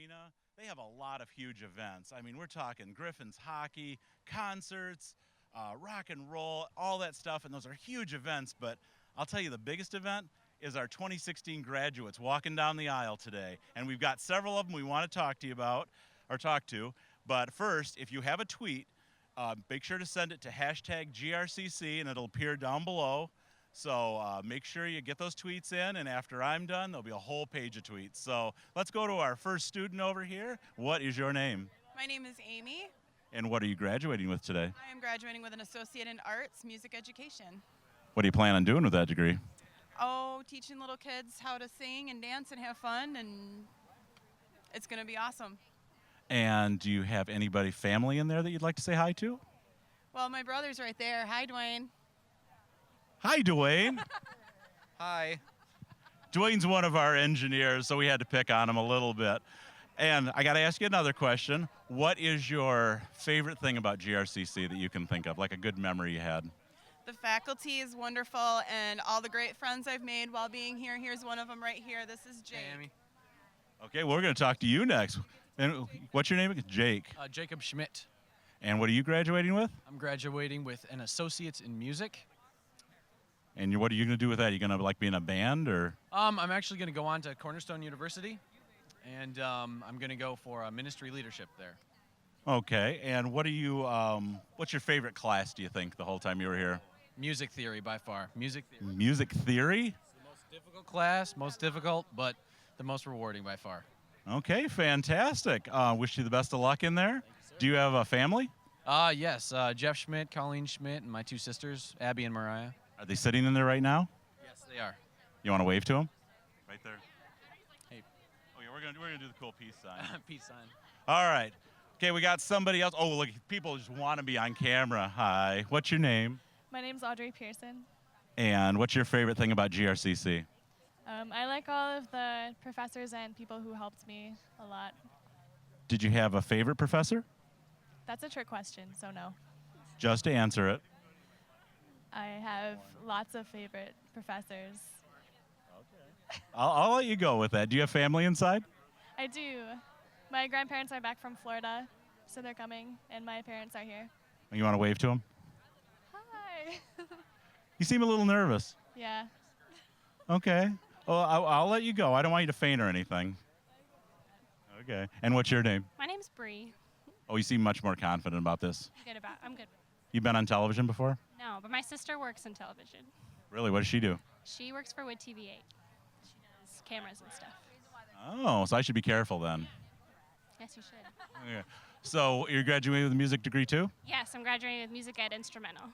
Arena, they have a lot of huge events. I mean, we're talking Griffins hockey, concerts, rock and roll, all that stuff, and those are huge events. But I'll tell you, the biggest event is our 2016 graduates walking down the aisle today. And we've got several of them we want to talk to you about, or talk to. But first, if you have a tweet, make sure to send it to hashtag GRCC, and it'll appear down below. So make sure you get those tweets in, and after I'm done, there'll be a whole page of tweets. So let's go to our first student over here. What is your name? My name is Amy. And what are you graduating with today? I am graduating with an Associate in Arts, Music Education. What do you plan on doing with that degree? Oh, teaching little kids how to sing and dance and have fun, and it's going to be awesome. And do you have anybody, family in there that you'd like to say hi to? Well, my brother's right there. Hi, Dwayne. Hi, Dwayne. Hi. Dwayne's one of our engineers, so we had to pick on him a little bit. And I got to ask you another question. What is your favorite thing about GRCC that you can think of, like a good memory you had? The faculty is wonderful, and all the great friends I've made while being here. Here's one of them right here. This is Jake. Hey, Amy. Okay, well, we're going to talk to you next. And what's your name? Jake. Jacob Schmidt. And what are you graduating with? I'm graduating with an Associate's in Music. And what are you going to do with that? Are you going to like be in a band or? I'm actually going to go on to Cornerstone University, and I'm going to go for ministry leadership there. Okay, and what are you? What's your favorite class? Do you think the whole time you were here? Music theory by far. Music theory. Music theory? It's the most difficult class, most difficult, but the most rewarding by far. Okay, fantastic. Wish you the best of luck in there. Do you have a family? Yes, Jeff Schmidt, Colleen Schmidt, and my two sisters, Abby and Mariah. Are they sitting in there right now? Yes, they are. You want to wave to them? Right there. Hey. Oh yeah, we're gonna do the cool peace sign. Peace sign. All right. Okay, we got somebody else. Oh, look, people just want to be on camera. Hi. What's your name? My name's Audrey Pearson. And what's your favorite thing about GRCC? I like all of the professors and people who helped me a lot. Did you have a favorite professor? That's a trick question, so no. Just to answer it. I have lots of favorite professors. I'll let you go with that. Do you have family inside? I do. My grandparents are back from Florida, so they're coming, and my parents are here. You want to wave to them? Hi. You seem a little nervous. Yeah. Okay. Well, I'll let you go. I don't want you to faint or anything. Okay. And what's your name? My name's Bree. Oh, you seem much more confident about this. I'm good. You've been on television before? No, but my sister works in television. Really? What does she do? She works for WID TV8. She does cameras and stuff. Oh, so I should be careful then. Yes, you should. Okay. So you're graduating with a music degree too? Yes, I'm graduating with music ed instrumental.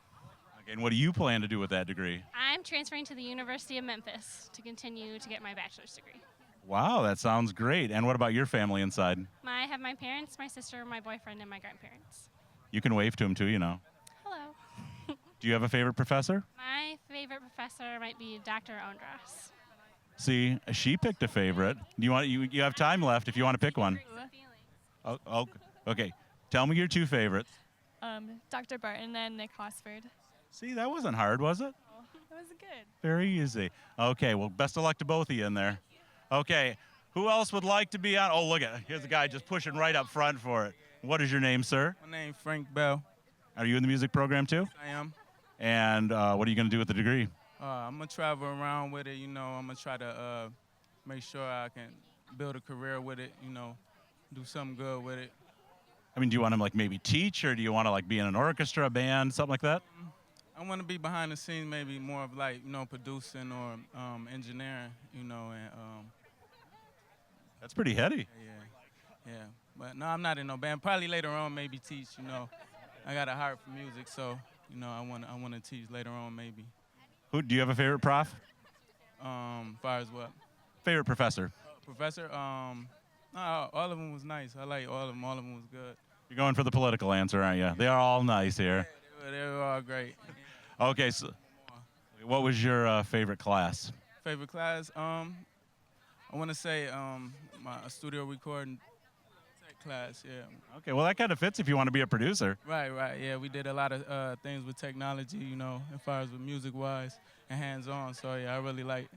Okay. And what do you plan to do with that degree? I'm transferring to the University of Memphis to continue to get my bachelor's degree. Wow, that sounds great. And what about your family inside? I have my parents, my sister, my boyfriend, and my grandparents. You can wave to them too, you know. Hello. Do you have a favorite professor? My favorite professor might be Dr. Ondras. See, she picked a favorite. Do you want you have time left if you want to pick one. Oh, okay. Tell me your two favorites. Dr. Barton and Nick Hosford. See, that wasn't hard, was it? That was good. Very easy. Okay, well, best of luck to both of you in there. Okay, who else would like to be on? Oh, look here's a guy just pushing right up front for it. What is your name, sir? My name's Frank Bell. Are you in the music program too? I am. And what are you going to do with the degree? I'm going to travel around with it, I'm going to try to make sure I can build a career with it, do something good with it. I mean, do you want to like maybe teach, or do you want to like be in an orchestra, band, something like that? I want to be behind the scenes, maybe more of like, producing or engineering, and That's pretty heady. yeah. But no, I'm not in no band. Probably later on, maybe teach, I got a heart for music, so, I want to teach later on, maybe. Who do you have a favorite prof? Far as what? Favorite professor? Professor? No, all of them was nice. I like all of them. All of them was good. You're going for the political answer, aren't you? They are all nice here. Yeah, they were all great. Okay, so what was your favorite class? Favorite class? I want to say my studio recording class, yeah. Okay, well, that kind of fits if you want to be a producer. Right, yeah. We did a lot of things with technology, as far as with music-wise and hands-on. So, yeah, I really like,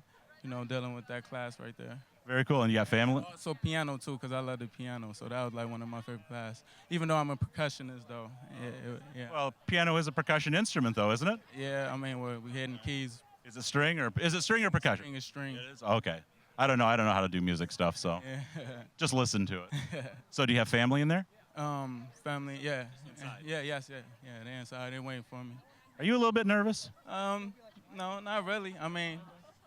dealing with that class right there. Very cool. And you got family? Also piano too, because I love the piano. So that was like one of my favorite classes. Even though I'm a percussionist though. Yeah. Well, piano is a percussion instrument, though, isn't it? Yeah, I mean, we're hitting keys. Is it string or percussion? String is string. It is? Okay. I don't know. I don't know how to do music stuff, so Yeah. just listen to it. So do you have family in there? Family, yeah. Yeah, they're inside. They're waiting for me. Are you a little bit nervous? No, not really. I mean,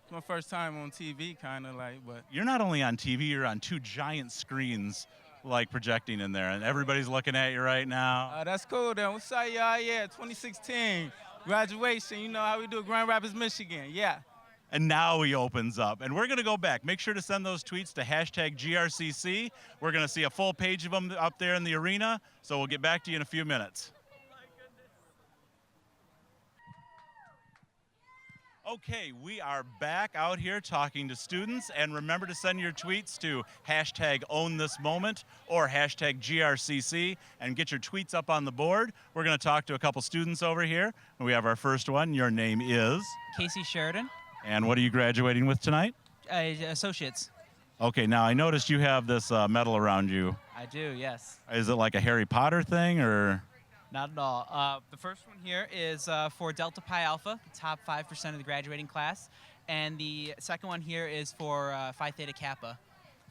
it's my first time on TV, kind of like, but You're not only on TV, you're on two giant screens like projecting in there, and everybody's looking at you right now. that's cool then. What's up, y'all? Yeah, 2016 graduation. You know how we do, Grand Rapids, Michigan. Yeah. And now he opens up. And we're going to go back. Make sure to send those tweets to hashtag GRCC. We're going to see a full page of them up there in the arena. So we'll get back to you in a few minutes. Okay, we are back out here talking to students. And remember to send your tweets to hashtag #OwnThisMoment or hashtag GRCC and get your tweets up on the board. We're going to talk to a couple students over here. We have our first one. Your name is? Casey Sheridan, And what are you graduating with tonight? associates. Okay, now I noticed you have this medal around you. I do, yes. Is it like a Harry Potter thing, or? Not at all. The first one here is for Delta Pi Alpha, the top 5% of the graduating class. And the second one here is for Phi Theta Kappa,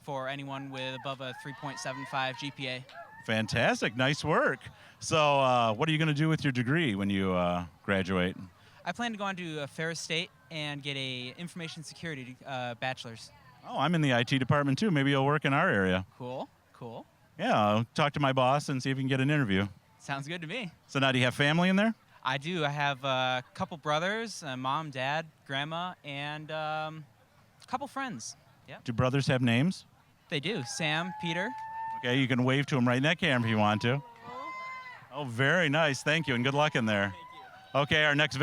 for anyone with above a 3.75 GPA. Fantastic, nice work. So what are you going to do with your degree when you graduate? I plan to go on to Ferris State and get a information security bachelor's. Oh, I'm in the IT department too. Maybe you'll work in our area. Cool, cool. Yeah, I'll talk to my boss and see if we can get an interview. Sounds good to me. So now do you have family in there? I do. I have a couple brothers, mom, dad, grandma, and a couple friends. Yeah, Do brothers have names? they do. Sam, Peter. Okay, you can wave to them right in that camera if you want to. Oh, very nice. Thank you, and good luck in there. Okay, our next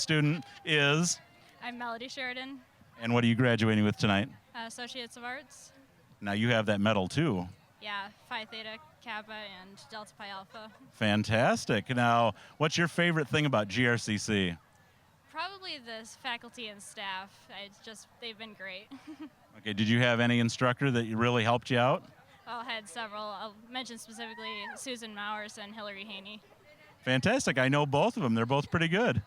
student is, I'm Melody Sheridan, and what are you graduating with tonight? Associates of Arts. Now you have that medal too. Yeah, Phi Theta Kappa and Delta Pi Alpha. Fantastic. Now, what's your favorite thing about GRCC? Probably the faculty and staff. They've been great. Okay, did you have any instructor that really helped you out? I had several. I'll mention specifically Susan Mowers and Hillary Haney. Fantastic. I know both of them. They're both pretty good.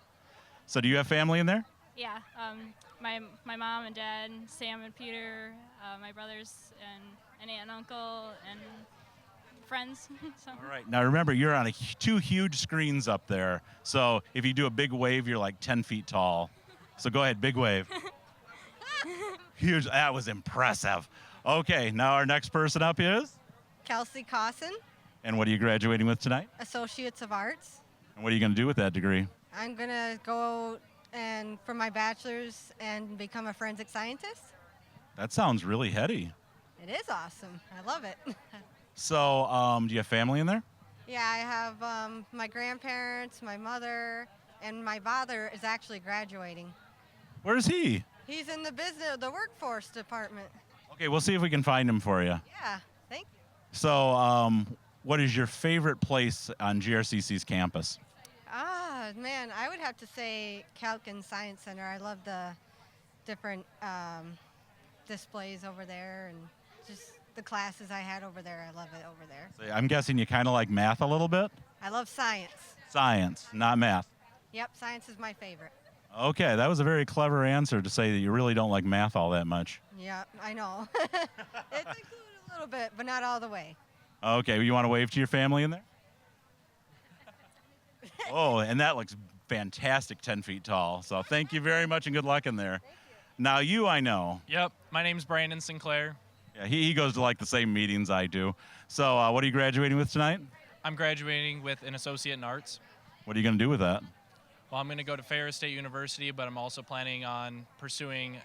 So do you have family in there? Yeah, my mom and dad, Sam and Peter, my brothers, and an aunt and uncle, and friends. So. All right. Now remember, you're on two huge screens up there. So if you do a big wave, you're like 10 feet tall. So go ahead, big wave. Huge. That was impressive. Okay, now our next person up is? Kelsey Cawson, And what are you graduating with tonight? Associates of Arts. And what are you going to do with that degree? I'm going to go and for my bachelor's and become a forensic scientist. That sounds really heady. It is awesome. I love it. So do you have family in there? Yeah, I have my grandparents, my mother, and my father is actually graduating. Where's he? He's in the workforce department. Okay, we'll see if we can find him for you. Yeah, thank you. So what is your favorite place on GRCC's campus? Ah, man, I would have to say Calkin Science Center. I love the different displays over there and just the classes I had over there. I love it over there. So I'm guessing you kind of like math a little bit? I love science. Science, not math. Yep, science is my favorite. Okay, that was a very clever answer to say that you really don't like math all that much. Yep, I know. It's included a little bit, but not all the way. Okay, you want to wave to your family in there? Oh, and that looks fantastic, 10 feet tall. So thank you very much and good luck in there. Now you, I know. Yep, my name's Brandon Sinclair. Yeah, he goes to like the same meetings I do. So what are you graduating with tonight? I'm graduating with an associate in arts. What are you going to do with that? Well, I'm going to go to Ferris State University, but I'm also planning on pursuing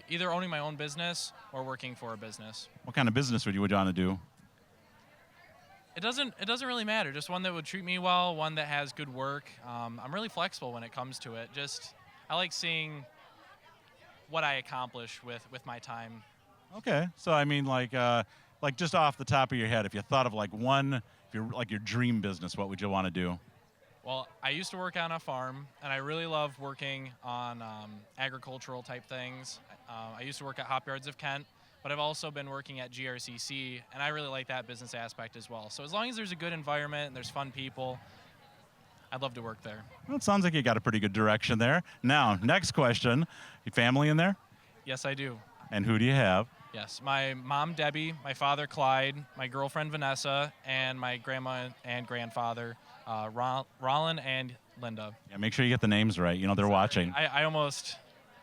either owning my own business or working for a business. What kind of business would you want to do? It doesn't really matter. Just one that would treat me well, one that has good work. I'm really flexible when it comes to it. I like seeing what I accomplish with my time. Okay, so I mean, like just off the top of your head, if you thought of like your dream business, what would you want to do? Well, I used to work on a farm, and I really love working on agricultural type things. I used to work at Hop Yards of Kent, but I've also been working at GRCC, and I really like that business aspect as well. So as long as there's a good environment and there's fun people, I'd love to work there. Well, it sounds like you got a pretty good direction there. Now, next question. Your family in there? Yes, I do. And who do you have? Yes, my mom, Debbie, my father, Clyde, my girlfriend, Vanessa, and my grandma and grandfather, Rollin and Linda. Yeah, make sure you get the names right. You know, they're watching. I almost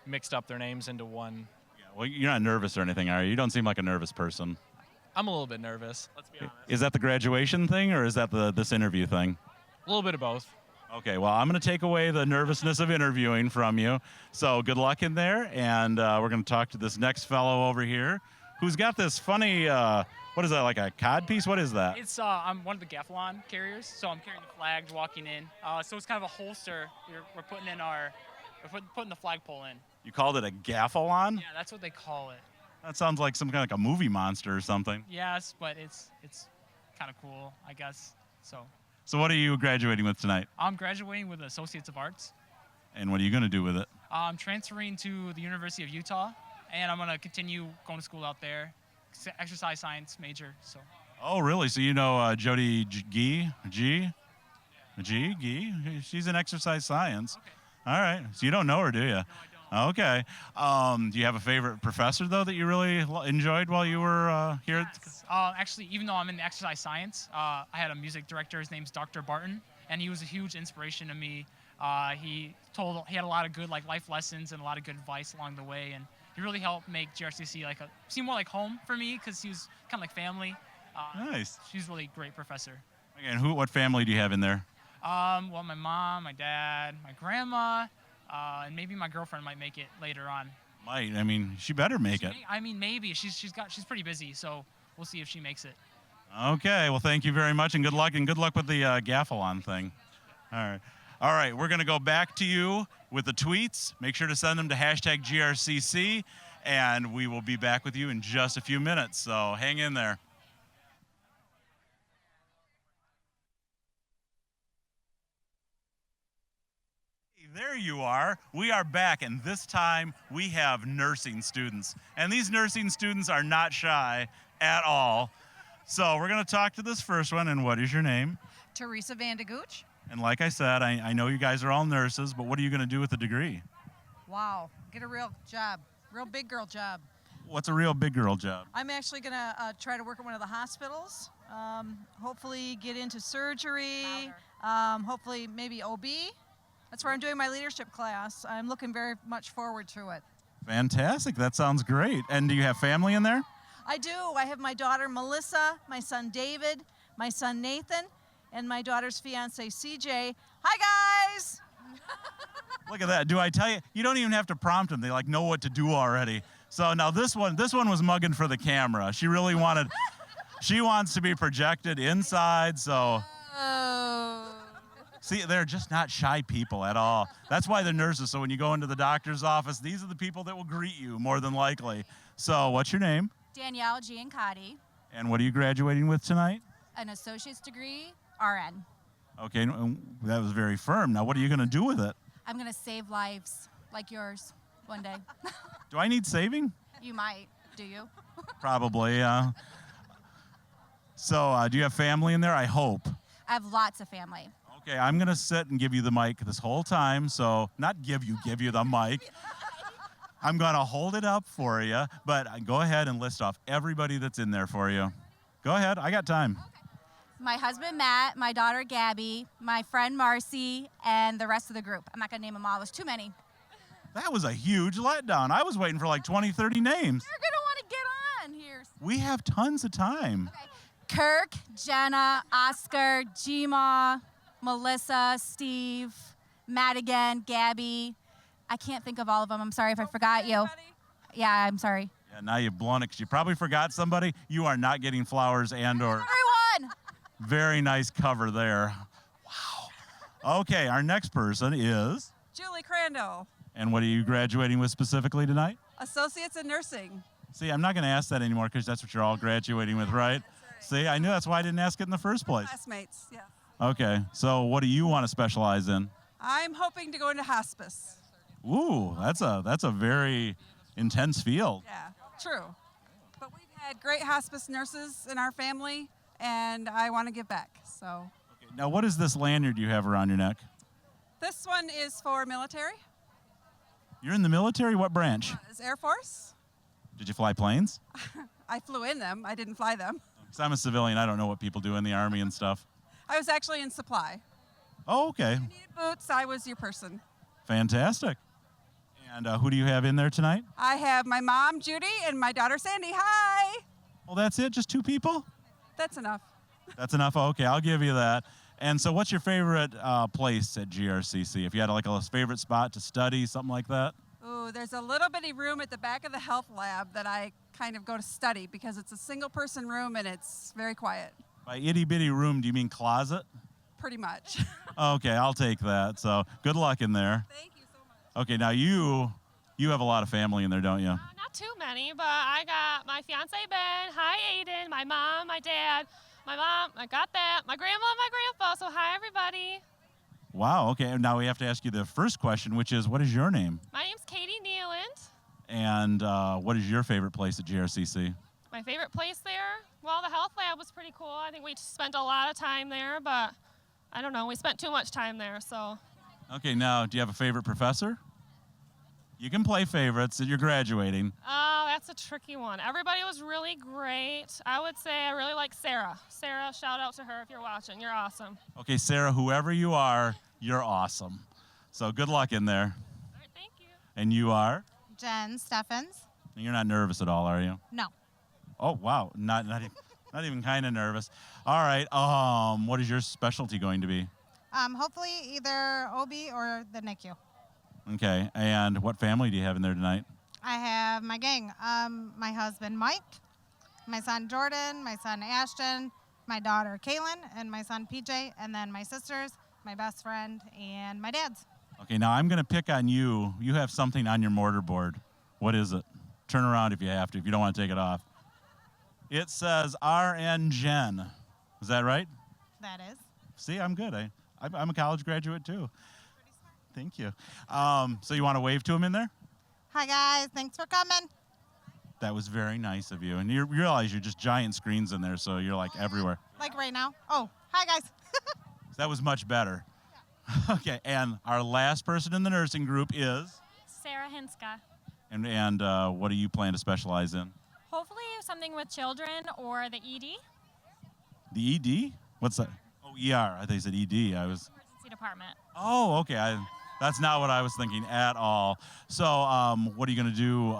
mixed up their names into one. Well, you're not nervous or anything, are you? You don't seem like a nervous person. I'm a little bit nervous, let's be honest. Is that the graduation thing, or is that this interview thing? A little bit of both. Okay, well, I'm going to take away the nervousness of interviewing from you. So good luck in there, and we're going to talk to this next fellow over here who's got this funny, what is that, like a cod piece? What is that? It's I'm one of the Gaffalon carriers, so I'm carrying the flag walking in. So it's kind of a holster. We're putting in putting the flagpole in. You called it a gaffalon? Yeah, that's what they call it. That sounds like some kind of like a movie monster or something. Yes, but it's kind of cool, I guess. So what are you graduating with tonight? I'm graduating with Associates of Arts. And what are you going to do with it? I'm transferring to the University of Utah, and I'm going to continue going to school out there, exercise science major. So. Oh, really? So you know Jody Gee? She's in exercise science. Okay. All right. So you don't know her, do you? No, I don't. Okay. Do you have a favorite professor, though, that you really enjoyed while you were here? Yes. Actually, even though I'm in exercise science, I had a music director. His name's Dr. Barton, and he was a huge inspiration to me. He had a lot of good life lessons and a lot of good advice along the way, and he really helped make GRCC seem more like home for me because he was kind of like family. Nice. She's a really great professor. And what family do you have in there? Well, my mom, my dad, my grandma, and maybe my girlfriend might make it later on. Might. I mean, she better make it. I mean, maybe. She's pretty busy, so we'll see if she makes it. Okay. Well, thank you very much, and good luck. And good luck with the Gaffalon thing. All right. All right. We're going to go back to you with the tweets. Make sure to send them to #GRCC, and we will be back with you in just a few minutes. So hang in there. There you are. We are back, and this time we have nursing students. And these nursing students are not shy at all. So we're going to talk to this first one, and what is your name? Teresa Vandegooch. And like I said, I know you guys are all nurses, but what are you going to do with the degree? Wow, get a real job, real big girl job. What's a real big girl job? I'm actually going to try to work at one of the hospitals, hopefully get into surgery, hopefully maybe OB. That's where I'm doing my leadership class. I'm looking very much forward to it. Fantastic. That sounds great. And do you have family in there? I do. I have my daughter Melissa, my son David, my son Nathan, and my daughter's fiance CJ. Hi, guys. Look at that. Do I tell you? You don't even have to prompt them. They know what to do already. So now this one was mugging for the camera. She really wanted, she wants to be projected inside, so. Oh. See, they're just not shy people at all. That's why they're nurses. So when you go into the doctor's office, these are the people that will greet you more than likely. So what's your name? Danielle Giancotti, And what are you graduating with tonight? an associate's degree, RN. Okay, that was very firm. Now what are you going to do with it? I'm going to save lives like yours one day. Do I need saving? You might. Do you? Probably. So do you have family in there? I hope. I have lots of family. Okay, I'm going to sit and give you the mic this whole time. So not give you the mic. I'm going to hold it up for you, but go ahead and list off everybody that's in there for you. Go ahead. I got time. My husband, Matt, my daughter, Gabby, my friend, Marcy, and the rest of the group. I'm not going to name them all. It was too many. That was a huge letdown. I was waiting for 20, 30 names. You're going to want to get on here. We have tons of time. Okay. Kirk, Jenna, Oscar, Gma, Melissa, Steve, Madigan, Gabby. I can't think of all of them. I'm sorry if I forgot you. Yeah, I'm sorry. Yeah, now you've blown it because you probably forgot somebody. You are not getting flowers and/or. Everyone! Very nice cover there. Wow. Okay, our next person is. Julie Crandall, And what are you graduating with specifically tonight? Associates in Nursing. See, I'm not going to ask that anymore because that's what you're all graduating with, right? See, I knew that's why I didn't ask it in the first place. Classmates, yeah. Okay, so what do you want to specialize in? I'm hoping to go into hospice. Ooh, that's a very intense field. Yeah, true. I had great hospice nurses in our family, and I want to give back. So Now, what is this lanyard you have around your neck? this one is for military. You're in the military? What branch? It's Air Force. Did you fly planes? I flew in them. I didn't fly them. 'Cause I'm a civilian. I don't know what people do in the Army and stuff. I was actually in supply. Oh, okay. Boots, I was your person. Fantastic. And who do you have in there tonight? I have my mom, Judy, and my daughter, Sandy. Hi. Well, that's it? Just 2 people? That's enough. That's enough? Okay, I'll give you that. And so what's your favorite place at GRCC? If you had like a favorite spot to study, something like that? Ooh, there's a little bitty room at the back of the health lab that I kind of go to study because it's a single person room and it's very quiet, By itty bitty room, do you mean closet? pretty much. Okay, I'll take that. So good luck in there. Thank you so much. Okay, now you have a lot of family in there, don't you? Not too many, but I got my fiance Ben. Hi, Aiden. My mom, my dad, my mom. I got that. My grandma, and my grandpa. So hi, everybody. Wow, okay. And now we have to ask you the first question, which is, what is your name? My name's Katie Nealand. And what is your favorite place at GRCC? My favorite place there? Well, the health lab was pretty cool. I think we spent a lot of time there, but I don't know. We spent too much time there, so. Okay, now, do you have a favorite professor? You can play favorites. You're graduating. Oh, that's a tricky one. Everybody was really great. I would say I really like Sarah. Sarah, shout out to her if you're watching. You're awesome. Okay, Sarah, whoever you are, you're awesome. So good luck in there. All right, thank you. And you are? Jen Steffens. You're not nervous at all, are you? No. Oh, wow. Not even kind of nervous. All right. What is your specialty going to be? Hopefully either OB or the NICU. Okay. And what family do you have in there tonight? I have my gang. My husband Mike, my son Jordan, my son Ashton, my daughter Kaylin, and my son PJ, and then my sisters, my best friend, and my dad's. Okay, now I'm going to pick on you. You have something on your mortar board. What is it? Turn around if you have to, if you don't want to take it off. It says RN Gen. Is that right? That is. See, I'm good. I'm a college graduate too. Thank you. So you want to wave to him in there? Hi guys, thanks for coming. That was very nice of you. And you realize you're just giant screens in there, so you're like everywhere. Like right now. Oh, hi guys. That was much better. Okay, and our last person in the nursing group is? Sarah Hinska. And what do you plan to specialize in? Hopefully something with children or the ED. The ED? What's that? Oh, ER. I thought you said ED. I was. Emergency department. Oh, okay. That's not what I was thinking at all. So, what are you going to do,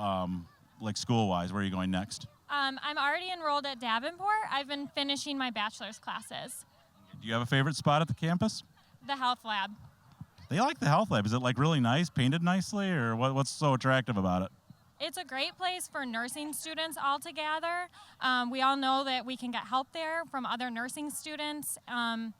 like school-wise? Where are you going next? I'm already enrolled at Davenport. I've been finishing my bachelor's classes. Do you have a favorite spot at the campus? The health lab. They like the health lab. Is it like really nice, painted nicely, or what's so attractive about it? It's a great place for nursing students all to gather. We all know that we can get help there from other nursing students. I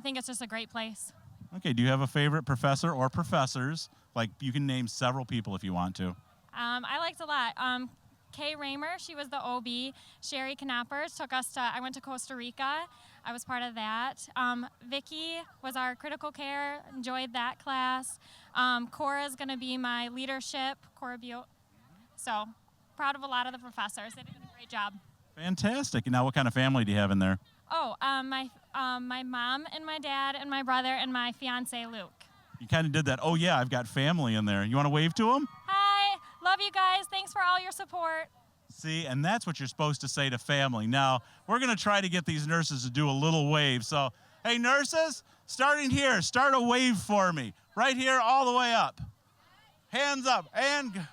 think it's just a great place. Okay, do you have a favorite professor or professors? Like, you can name several people if you want to. I liked a lot. Kay Raymer, she was the OB. Sherry Knoppers took us to, I went to Costa Rica. I was part of that. Vicky was our critical care, enjoyed that class. Cora's gonna be my leadership, Cora Butte. So, proud of a lot of the professors. They did a great job. Fantastic. And now what kind of family do you have in there? Oh, my mom and my dad and my brother and my fiance, Luke. You kind of did that. Oh, yeah, I've got family in there. You want to wave to them? Hi, love you guys. Thanks for all your support. See, and that's what you're supposed to say to family. Now, we're going to try to get these nurses to do a little wave. So, hey, nurses, starting here, start a wave for me. Right here, all the way up. Hands up, and...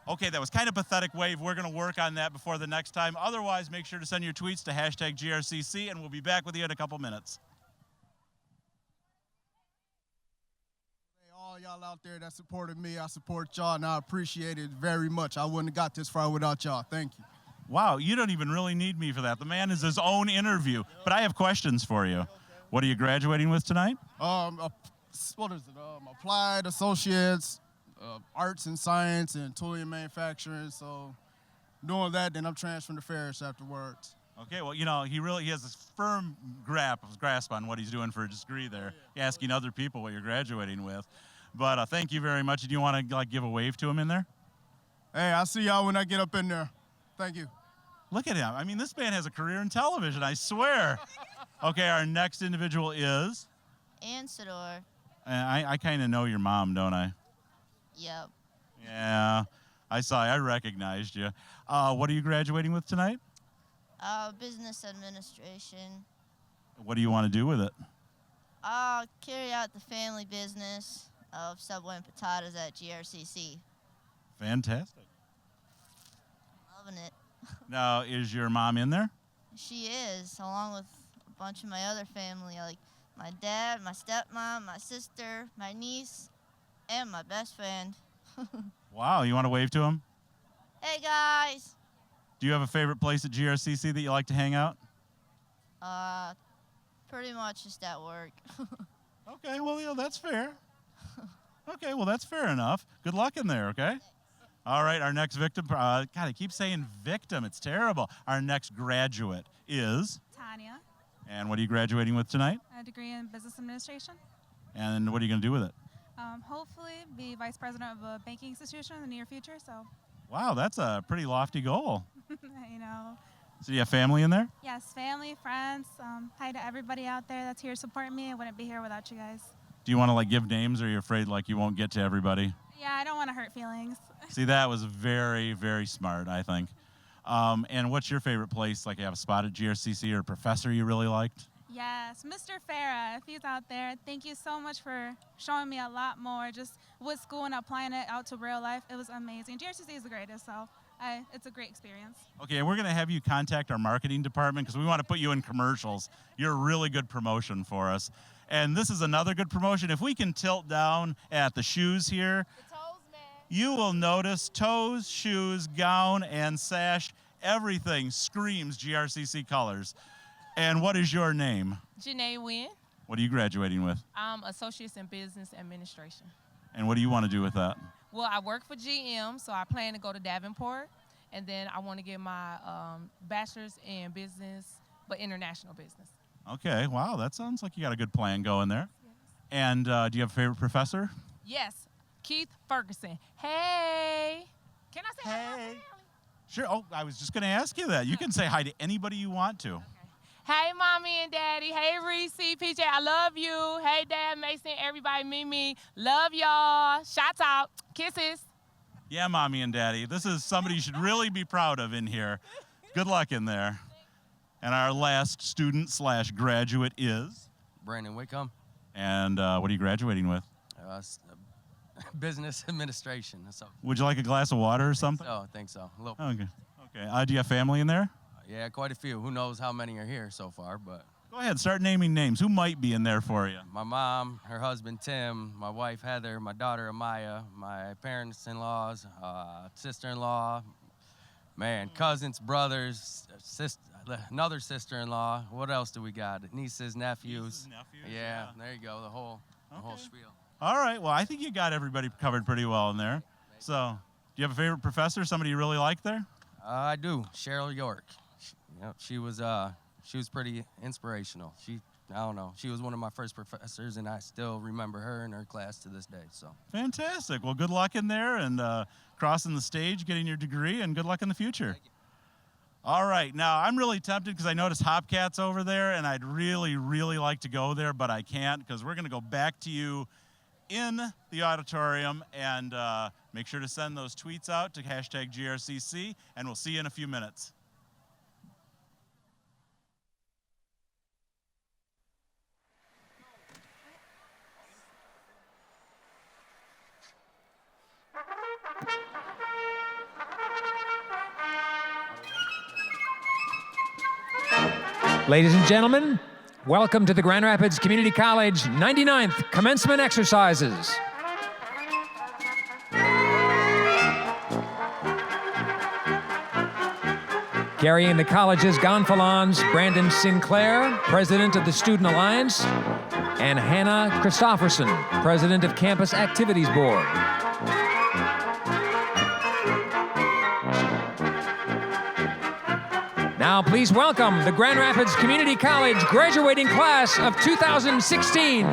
Okay, that was kind of pathetic wave. We're going to work on that before the next time. Otherwise, make sure to send your tweets to #GRCC, and we'll be back with you in a couple minutes. Hey, all y'all out there that supported me, I support y'all, and I appreciate it very much. I wouldn't have got this far without y'all. Thank you. Wow, you don't even really need me for that. The man is his own interview. But I have questions for you. What are you graduating with tonight? What is it? Applied Associates, Arts and Science, and Tooling Manufacturing. So doing that, then I'm transferring to Ferris afterwards. Okay, well, you know, he has this firm grasp on what he's doing for a degree there, asking other people what you're graduating with. But thank you very much. Do you want to like give a wave to him in there? Hey, I'll see y'all when I get up in there. Thank you. Look at him. I mean, this man has a career in television, I swear. Okay, our next individual is? Ann Sador. I kind of know your mom, don't I? Yep. Yeah, I recognized you. What are you graduating with tonight? Business administration. What do you want to do with it? Carry out the family business of Subway and Potatoes at GRCC. Fantastic. Loving it. Now, is your mom in there? She is, along with a bunch of my other family, like my dad, my stepmom, my sister, my niece, and my best friend. Wow, you want to wave to him? Hey, guys. Do you have a favorite place at GRCC that you like to hang out? Pretty much just at work. Okay, well, yeah, that's fair. Okay, well, that's fair enough. Good luck in there, okay? All right, our next victim, God, I keep saying victim. It's terrible. Our next graduate is? Tanya, And what are you graduating with tonight? a degree in business administration. And what are you going to do with it? Hopefully be vice president of a banking institution in the near future, so, Wow, that's a pretty lofty goal. you know. So do you have family in there? Yes, family, friends. Hi to everybody out there that's here supporting me. I wouldn't be here without you guys. Do you want to like give names, or are you afraid like you won't get to everybody? Yeah, I don't want to hurt feelings. See, that was very, very smart, I think. And what's your favorite place? Like you have a spot at GRCC or a professor you really liked? Yes, Mr. Farah, if he's out there, thank you so much for showing me a lot more just with school and applying it out to real life. It was amazing. GRCC is the greatest, so it's a great experience. Okay, we're going to have you contact our marketing department because we want to put you in commercials. You're a really good promotion for us. And this is another good promotion. If we can tilt down at the shoes here, you will notice toes, shoes, gown, and sash. Everything screams GRCC colors. And what is your name? Janae Wynn. What are you graduating with? I'm Associates in Business Administration. And what do you want to do with that? Well, I work for GM, so I plan to go to Davenport, and then I want to get my bachelor's in business, but international business. Okay, wow, that sounds like you got a good plan going there. Yes. And do you have a favorite professor? Yes, Keith Ferguson. Hey. Can I say hi to my family? Sure. Oh, I was just going to ask you that. You can say hi to anybody you want to. Okay. Hey, Mommy and Daddy. Hey, Reese, PJ, I love you. Hey, Dad, Mason, everybody, Mimi. Love y'all. Shots out. Kisses. Yeah, Mommy and Daddy. This is somebody you should really be proud of in here. Good luck in there. And our last student / graduate is? Brandon Wickham. And what are you graduating with? Business administration. So. Would you like a glass of water or something? Oh, I think so. A little. Okay. Okay. Do you have family in there? Yeah, quite a few. Who knows how many are here so far, but. Go ahead, start naming names. Who might be in there for you? My mom, her husband Tim, my wife Heather, my daughter Amaya, my parents-in-laws, sister-in-law, man, cousins, brothers, another sister-in-law. What else do we got? Nieces, nephews. Yeah, there you go. The whole spiel. All right. Well, I think you got everybody covered pretty well in there. So, do you have a favorite professor? Somebody you really like there? I do. Cheryl York. She was pretty inspirational. I don't know. She was one of my first professors, and I still remember her and her class to this day. So. Fantastic. Well, good luck in there and crossing the stage, getting your degree, and good luck in the future. All right. Now, I'm really tempted because I noticed Hopcat's over there, and I'd really, really like to go there, but I can't because we're going to go back to you in the auditorium, and make sure to send those tweets out to #GRCC, and we'll see you in a few minutes. Ladies and gentlemen, welcome to the Grand Rapids Community College 99th Commencement Exercises. Carrying the college's gonfalons, Brandon Sinclair, President of the Student Alliance, and Hannah Christofferson, President of Campus Activities Board. Now, please welcome the Grand Rapids Community College graduating class of 2016.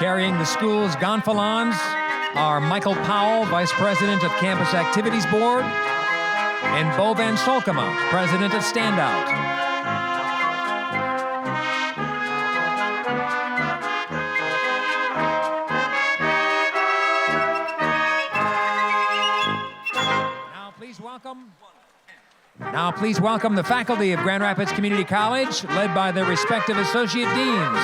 Carrying the school's gonfalons are Michael Powell, Vice President of Campus Activities Board, and Bo Van Solkema, President of Standout. Now please welcome the faculty of Grand Rapids Community College, led by their respective associate deans.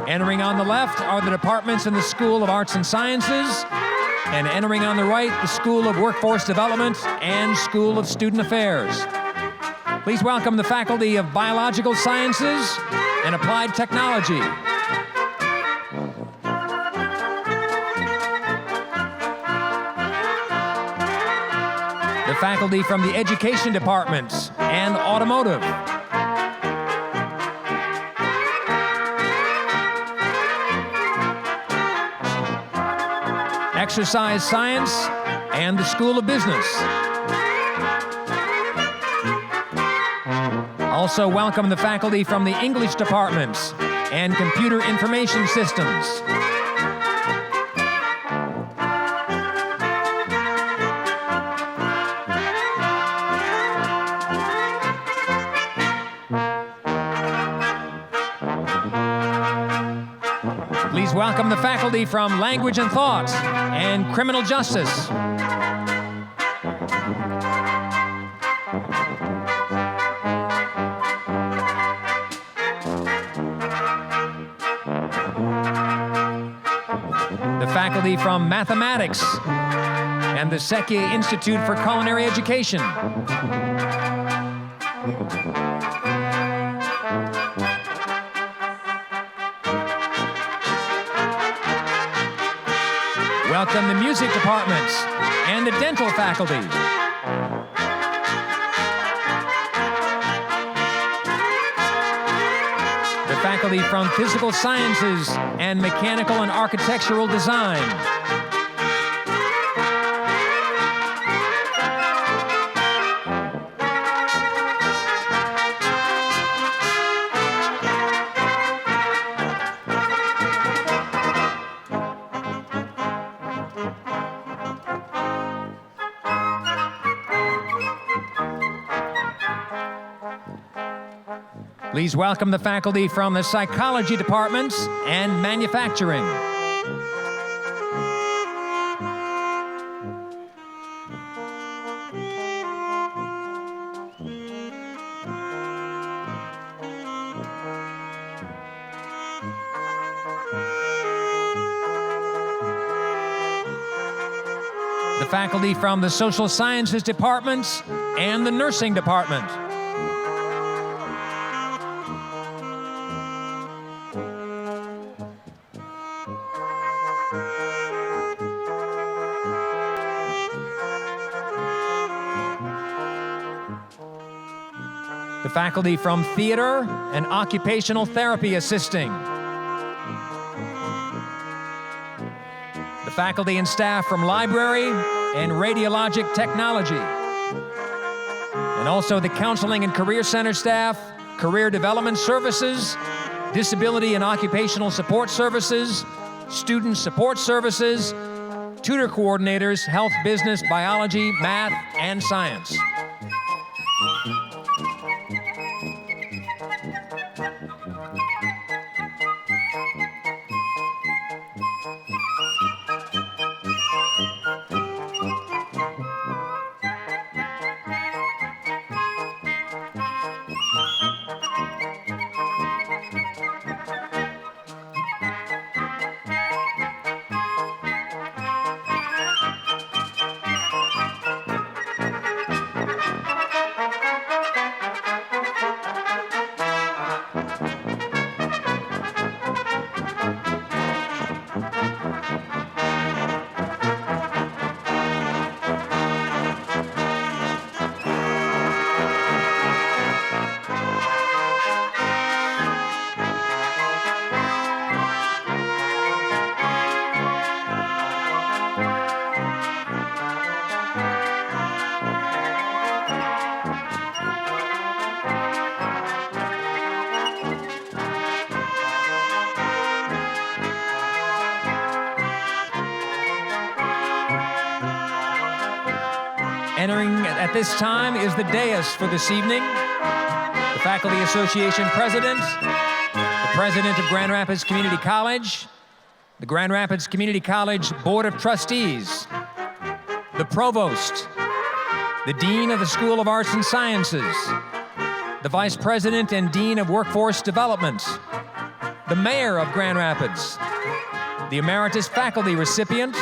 Entering on the left are the departments in the School of Arts and Sciences, and entering on the right, the School of Workforce Development and School of Student Affairs. Please welcome the faculty of Biological Sciences and Applied Technology. The faculty from the Education Departments and Automotive. Exercise Science and the School of Business. Also welcome the faculty from the English Departments and Computer Information Systems. Please welcome the faculty from Language and Thought and Criminal Justice. The faculty from Mathematics and the Sekia Institute for Culinary Education. Welcome the music departments and the dental faculty. The faculty from Physical Sciences and Mechanical and Architectural Design. Please welcome the faculty from the Psychology Departments and Manufacturing. The faculty from the Social Sciences Departments and the Nursing Department. The faculty from Theater and Occupational Therapy Assisting. The faculty and staff from Library and Radiologic Technology. And also the Counseling and Career Center staff, Career Development Services, Disability and Occupational Support Services, Student Support Services, Tutor Coordinators, Health, Business, Biology, Math, and Science. Entering at this time is the dais for this evening. The Faculty Association President, the President of Grand Rapids Community College, the Grand Rapids Community College Board of Trustees, the Provost, the Dean of the School of Arts and Sciences, the Vice President and Dean of Workforce Development, the Mayor of Grand Rapids, the Emeritus Faculty Recipient,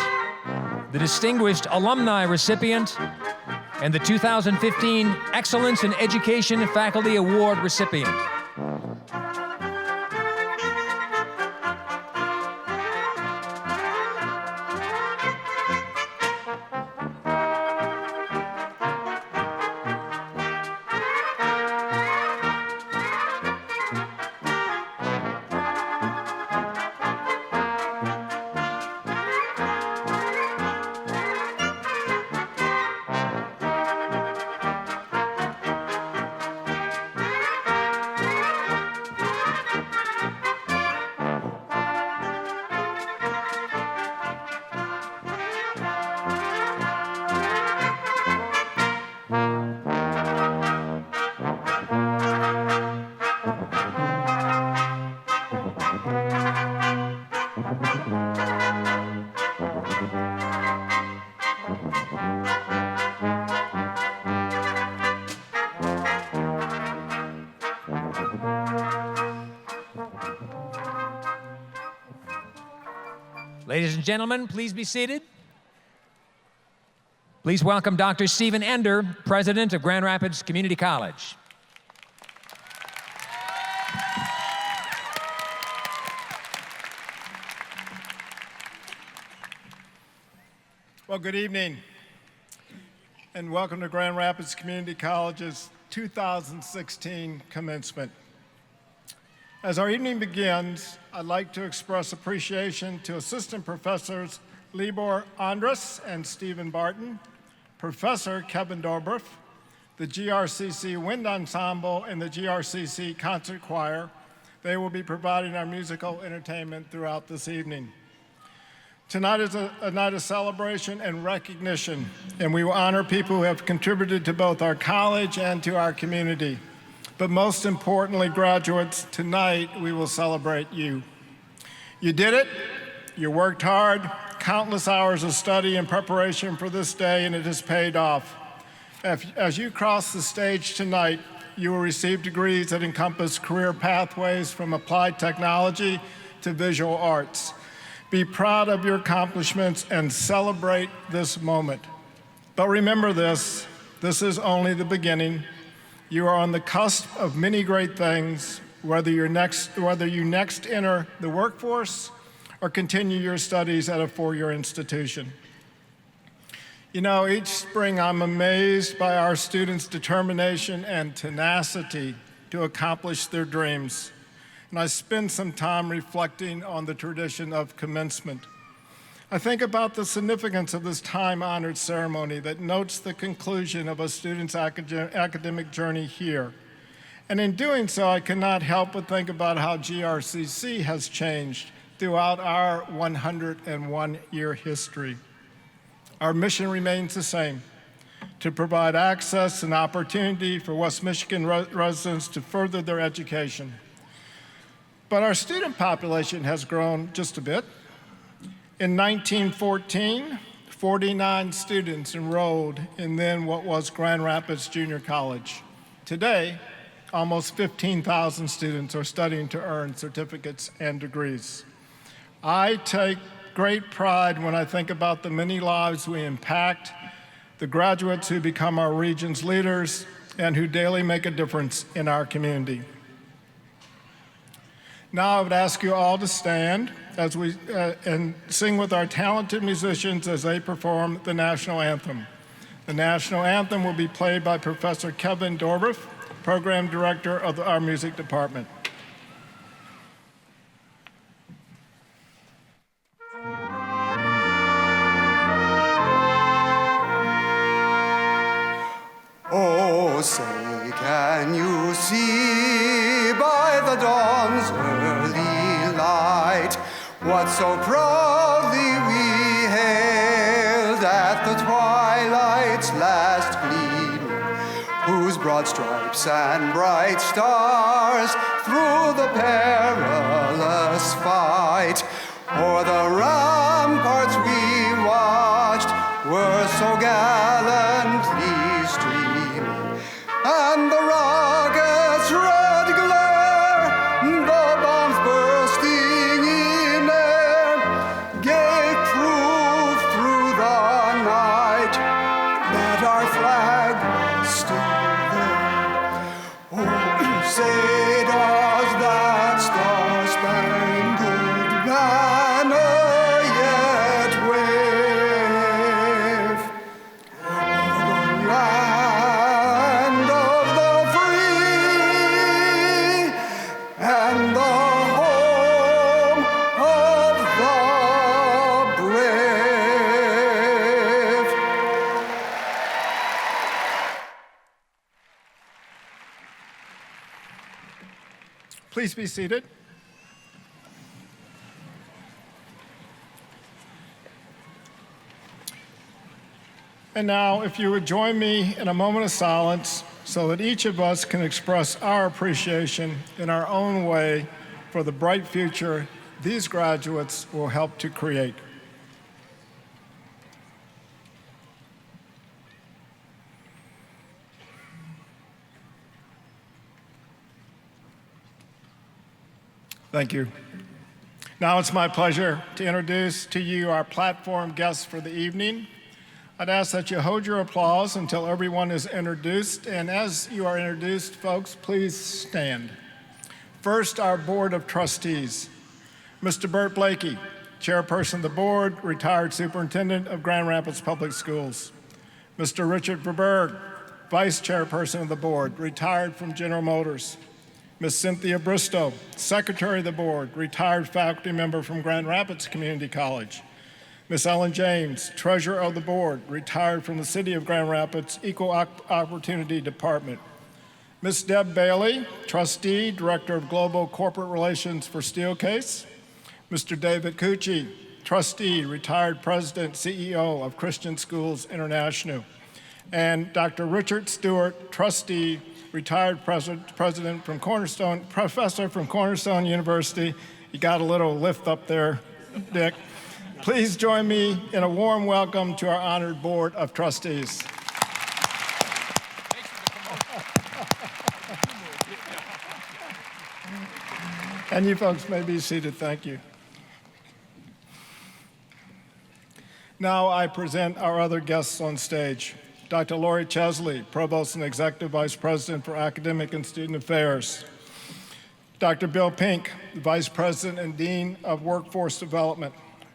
the Distinguished Alumni Recipient, and the 2015 Excellence in Education Faculty Award recipient. Ladies and gentlemen, please be seated. Please welcome Dr. Stephen Ender, President of Grand Rapids Community College. Well, good evening, and welcome to Grand Rapids Community College's 2016 commencement. As our evening begins, I'd like to express appreciation to Assistant Professors Libor Andrus and Stephen Barton, Professor Kevin Dobrev, the GRCC Wind Ensemble, and the GRCC Concert Choir. They will be providing our musical entertainment throughout this evening. Tonight is a night of celebration and recognition, and we will honor people who have contributed to both our college and to our community. But most importantly, graduates, tonight we will celebrate you. You did it, you worked hard, countless hours of study and preparation for this day, and it has paid off. As you cross the stage tonight, you will receive degrees that encompass career pathways from applied technology to visual arts. Be proud of your accomplishments and celebrate this moment. But remember this is only the beginning. You are on the cusp of many great things, whether you next enter the workforce or continue your studies at a four-year institution. You know, each spring I'm amazed by our students' determination and tenacity to accomplish their dreams. And I spend some time reflecting on the tradition of commencement. I think about the significance of this time-honored ceremony that notes the conclusion of a student's academic journey here. And in doing so, I cannot help but think about how GRCC has changed throughout our 101-year history. Our mission remains the same: to provide access and opportunity for West Michigan residents to further their education. But our student population has grown just a bit. In 1914, 49 students enrolled in then what was Grand Rapids Junior College. Today, almost 15,000 students are studying to earn certificates and degrees. I take great pride when I think about the many lives we impact, the graduates who become our region's leaders, and who daily make a difference in our community. Now I would ask you all to stand as we and sing with our talented musicians as they perform the national anthem. The national anthem will be played by Professor Kevin Dobrev, Program Director of our music department. Oh, say, can you see by the dawn's early light what so proudly we hailed at the twilight's last broad stripes and bright stars through the perilous fight. O'er the ramparts we watched were so gallantly streaming, and the rockets' red glare, the bombs bursting in air, gave proof through the night that our flag was still there. Oh, say does that star-spangled banner yet wave? The land of the free and the home of the brave. Please be seated. And now, if you would join me in a moment of silence so that each of us can express our appreciation in our own way for the bright future these graduates will help to create. Thank you. Now it's my pleasure to introduce to you our platform guests for the evening. I'd ask that you hold your applause until everyone is introduced, and as you are introduced, folks, please stand. First, our Board of Trustees. Mr. Bert Blakey, Chairperson of the Board, retired Superintendent of Grand Rapids Public Schools. Mr. Richard Verberg, Vice Chairperson of the Board, retired from General Motors. Ms. Cynthia Bristow, Secretary of the Board, retired faculty member from Grand Rapids Community College. Ms. Ellen James, Treasurer of the Board, retired from the City of Grand Rapids Equal Opportunity Department. Ms. Deb Bailey, Trustee, Director of Global Corporate Relations for Steelcase. Mr. David Cucci, Trustee, retired President, CEO of Christian Schools International. And Dr. Richard Stewart, Trustee, retired President from Cornerstone, Professor from Cornerstone University. You got a little lift up there, Dick. Please join me in a warm welcome to our honored Board of Trustees. And you folks may be seated, thank you. Now I present our other guests on stage. Dr. Lori Chesley, Provost and Executive Vice President for Academic and Student Affairs. Dr. Bill Pink, Vice President and Dean of Workforce Development.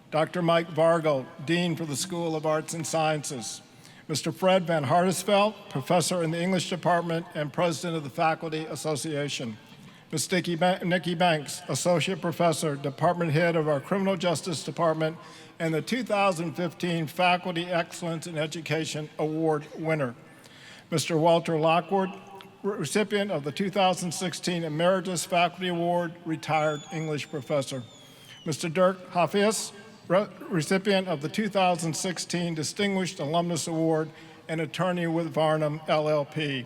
Dr. Mike Vargo, Dean for the School of Arts and Sciences. Mr. Fred Van Hartisveld, Professor in the English Department and President of the Faculty Association. Ms. Nikki Banks, Associate Professor, Department Head of our Criminal Justice Department, and the 2015 Faculty Excellence in Education Award winner. Mr. Walter Lockwood, recipient of the 2016 Emeritus Faculty Award, retired English professor. Mr. Dirk Hafiz, recipient of the 2016 Distinguished Alumnus Award and attorney with Varnum, LLP.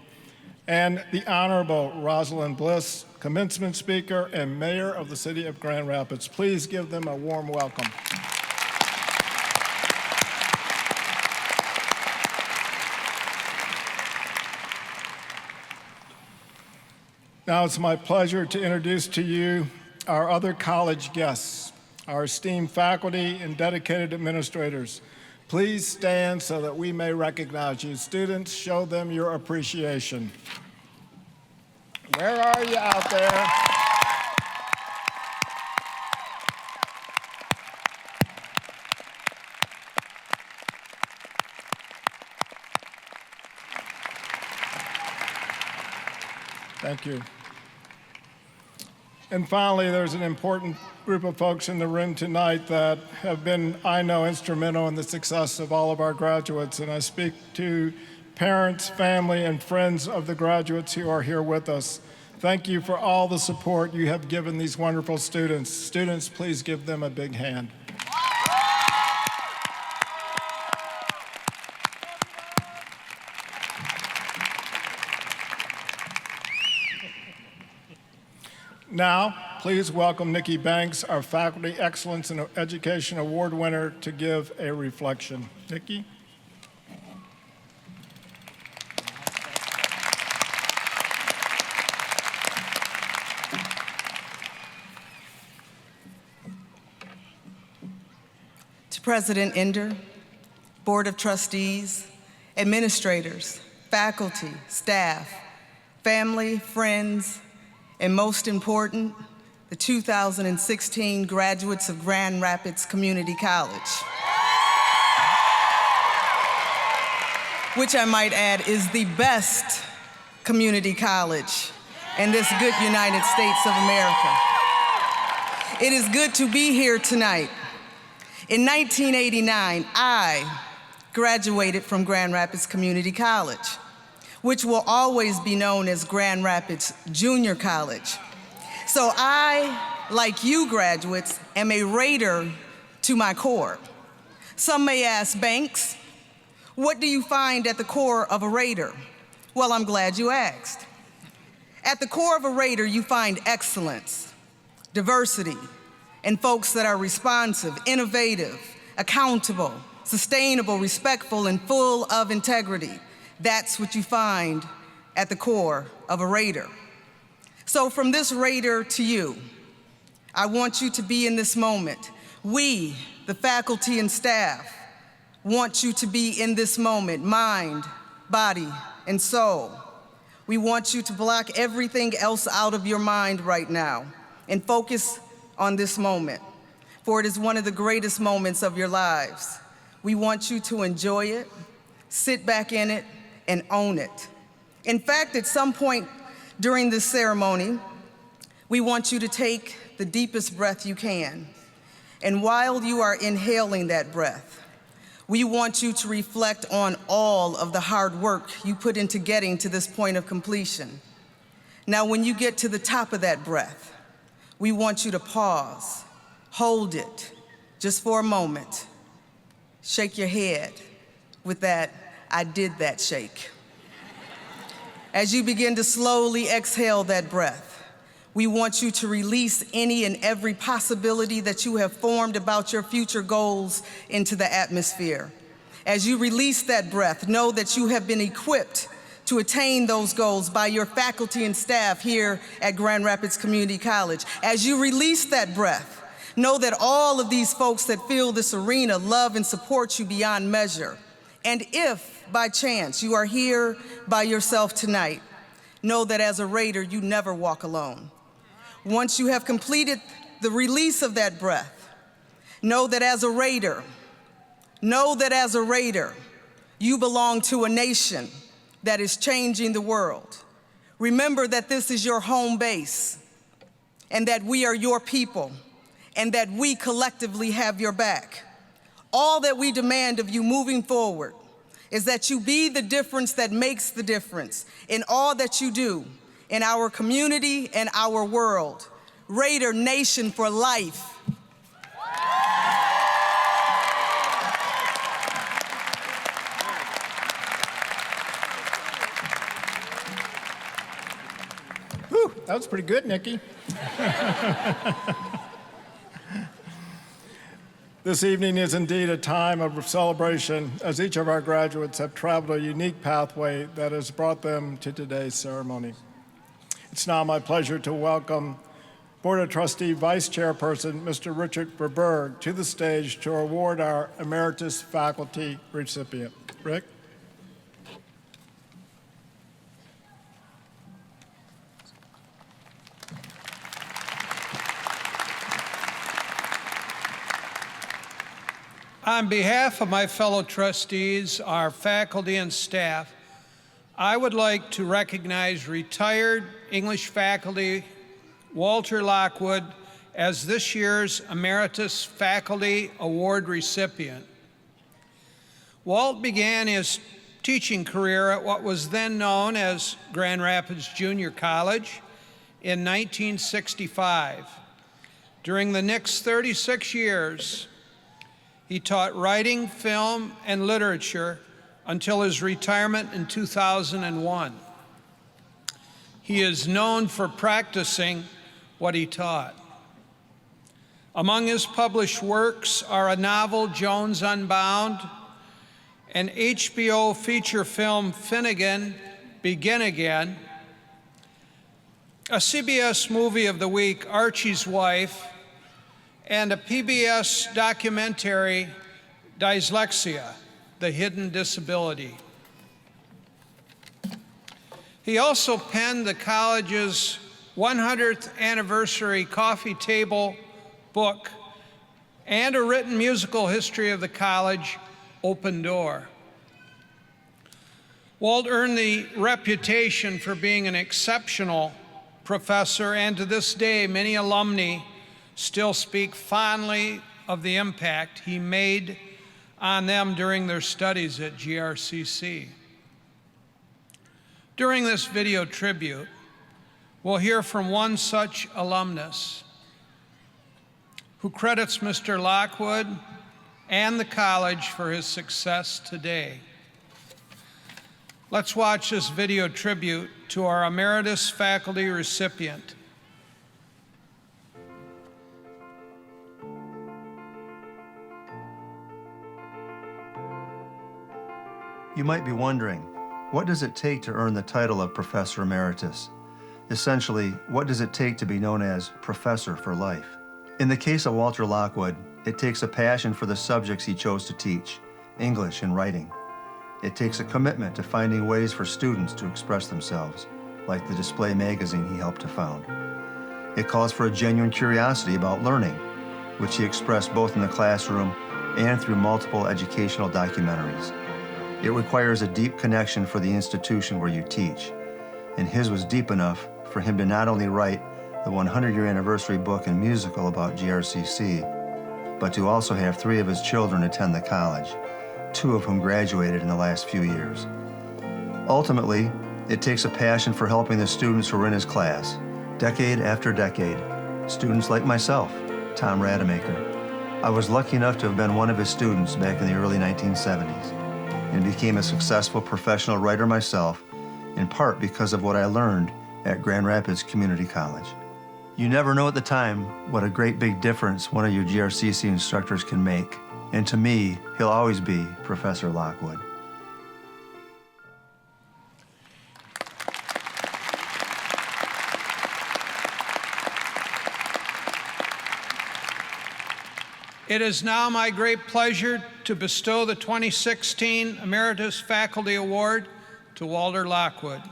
And the Honorable Rosalind Bliss, commencement speaker and mayor of the city of Grand Rapids. Please give them a warm welcome. Now it's my pleasure to introduce to you our other college guests, our esteemed faculty and dedicated administrators. Please stand so that we may recognize you. Students, show them your appreciation. Where are you out there? Thank you. And finally, there's an important group of folks in the room tonight that have been, I know, instrumental in the success of all of our graduates. And I speak to parents, family, and friends of the graduates who are here with us. Thank you for all the support you have given these wonderful students. Students, please give them a big hand. Now, please welcome Nikki Banks, our Faculty Excellence in Education Award winner, to give a reflection. Nikki? To President Ender, Board of Trustees, administrators, faculty, staff, family, friends, and most important, the 2016 graduates of Grand Rapids Community College, which I might add is the best community college in this good United States of America. It is good to be here tonight. In 1989, I graduated from Grand Rapids Community College, which will always be known as Grand Rapids Junior College. So I, like you graduates, am a Raider to my core. Some may ask, Banks, what do you find at the core of a Raider? Well, I'm glad you asked. At the core of a Raider, you find excellence, diversity, and folks that are responsive, innovative, accountable, sustainable, respectful, and full of integrity. That's what you find at the core of a Raider. So from this Raider to you, I want you to be in this moment. We, the faculty and staff, want you to be in this moment, mind, body, and soul. We want you to block everything else out of your mind right now and focus on this moment, for it is one of the greatest moments of your lives. We want you to enjoy it, sit back in it, and own it. In fact, at some point during this ceremony, we want you to take the deepest breath you can. And while you are inhaling that breath, we want you to reflect on all of the hard work you put into getting to this point of completion. Now, when you get to the top of that breath, we want you to pause, hold it just for a moment, shake your head with that I did that shake. As you begin to slowly exhale that breath, we want you to release any and every possibility that you have formed about your future goals into the atmosphere. As you release that breath, know that you have been equipped to attain those goals by your faculty and staff here at Grand Rapids Community College. As you release that breath, know that all of these folks that fill this arena love and support you beyond measure. And if, by chance, you are here by yourself tonight, know that as a Raider, you never walk alone. Once you have completed the release of that breath, know that as a Raider, you belong to a nation that is changing the world. Remember that this is your home base, and that we are your people, and that we collectively have your back. All that we demand of you moving forward is that you be the difference that makes the difference in all that you do, in our community and our world. Raider Nation for life. Whew, that was pretty good, Nikki. This evening is indeed a time of celebration, as each of our graduates have traveled a unique pathway that has brought them to today's ceremony. It's now my pleasure to welcome Board of Trustee Vice Chairperson, Mr. Richard Verberg, to the stage to award our Emeritus Faculty recipient. Rick? On behalf of my fellow trustees, our faculty and staff, I would like to recognize retired English faculty Walter Lockwood as this year's Emeritus Faculty Award recipient. Walt began his teaching career at what was then known as Grand Rapids Junior College in 1965. During the next 36 years, he taught writing, film, and literature until his retirement in 2001. He is known for practicing what he taught. Among his published works are a novel, Jones Unbound, an HBO feature film, Finnegan, Begin Again, a CBS movie of the week, Archie's Wife, and a PBS documentary, Dyslexia, The Hidden Disability. He also penned the college's 100th anniversary coffee table book and a written musical history of the college, Open Door. Walt earned the reputation for being an exceptional professor, and to this day, many alumni still speak fondly of the impact he made on them during their studies at GRCC. During this video tribute, we'll hear from one such alumnus who credits Mr. Lockwood and the college for his success today. Let's watch this video tribute to our emeritus faculty recipient. You might be wondering, what does it take to earn the title of Professor Emeritus? Essentially, what does it take to be known as Professor for life? In the case of Walter Lockwood, it takes a passion for the subjects he chose to teach, English and writing. It takes a commitment to finding ways for students to express themselves, like the Display magazine he helped to found. It calls for a genuine curiosity about learning, which he expressed both in the classroom and through multiple educational documentaries. It requires a deep connection for the institution where you teach, and his was deep enough for him to not only write the 100-year anniversary book and musical about GRCC, but to also have 3 of his children attend the college, 2 of whom graduated in the last few years. Ultimately, it takes a passion for helping the students who are in his class, decade after decade, students like myself, Tom Rademacher. I was lucky enough to have been one of his students back in the early 1970s, and became a successful professional writer myself, in part because of what I learned at Grand Rapids Community College. You never know at the time what a great big difference one of your GRCC instructors can make, and to me, he'll always be Professor Lockwood. It is now my great pleasure to bestow the 2016 Emeritus Faculty Award to Walter Lockwood.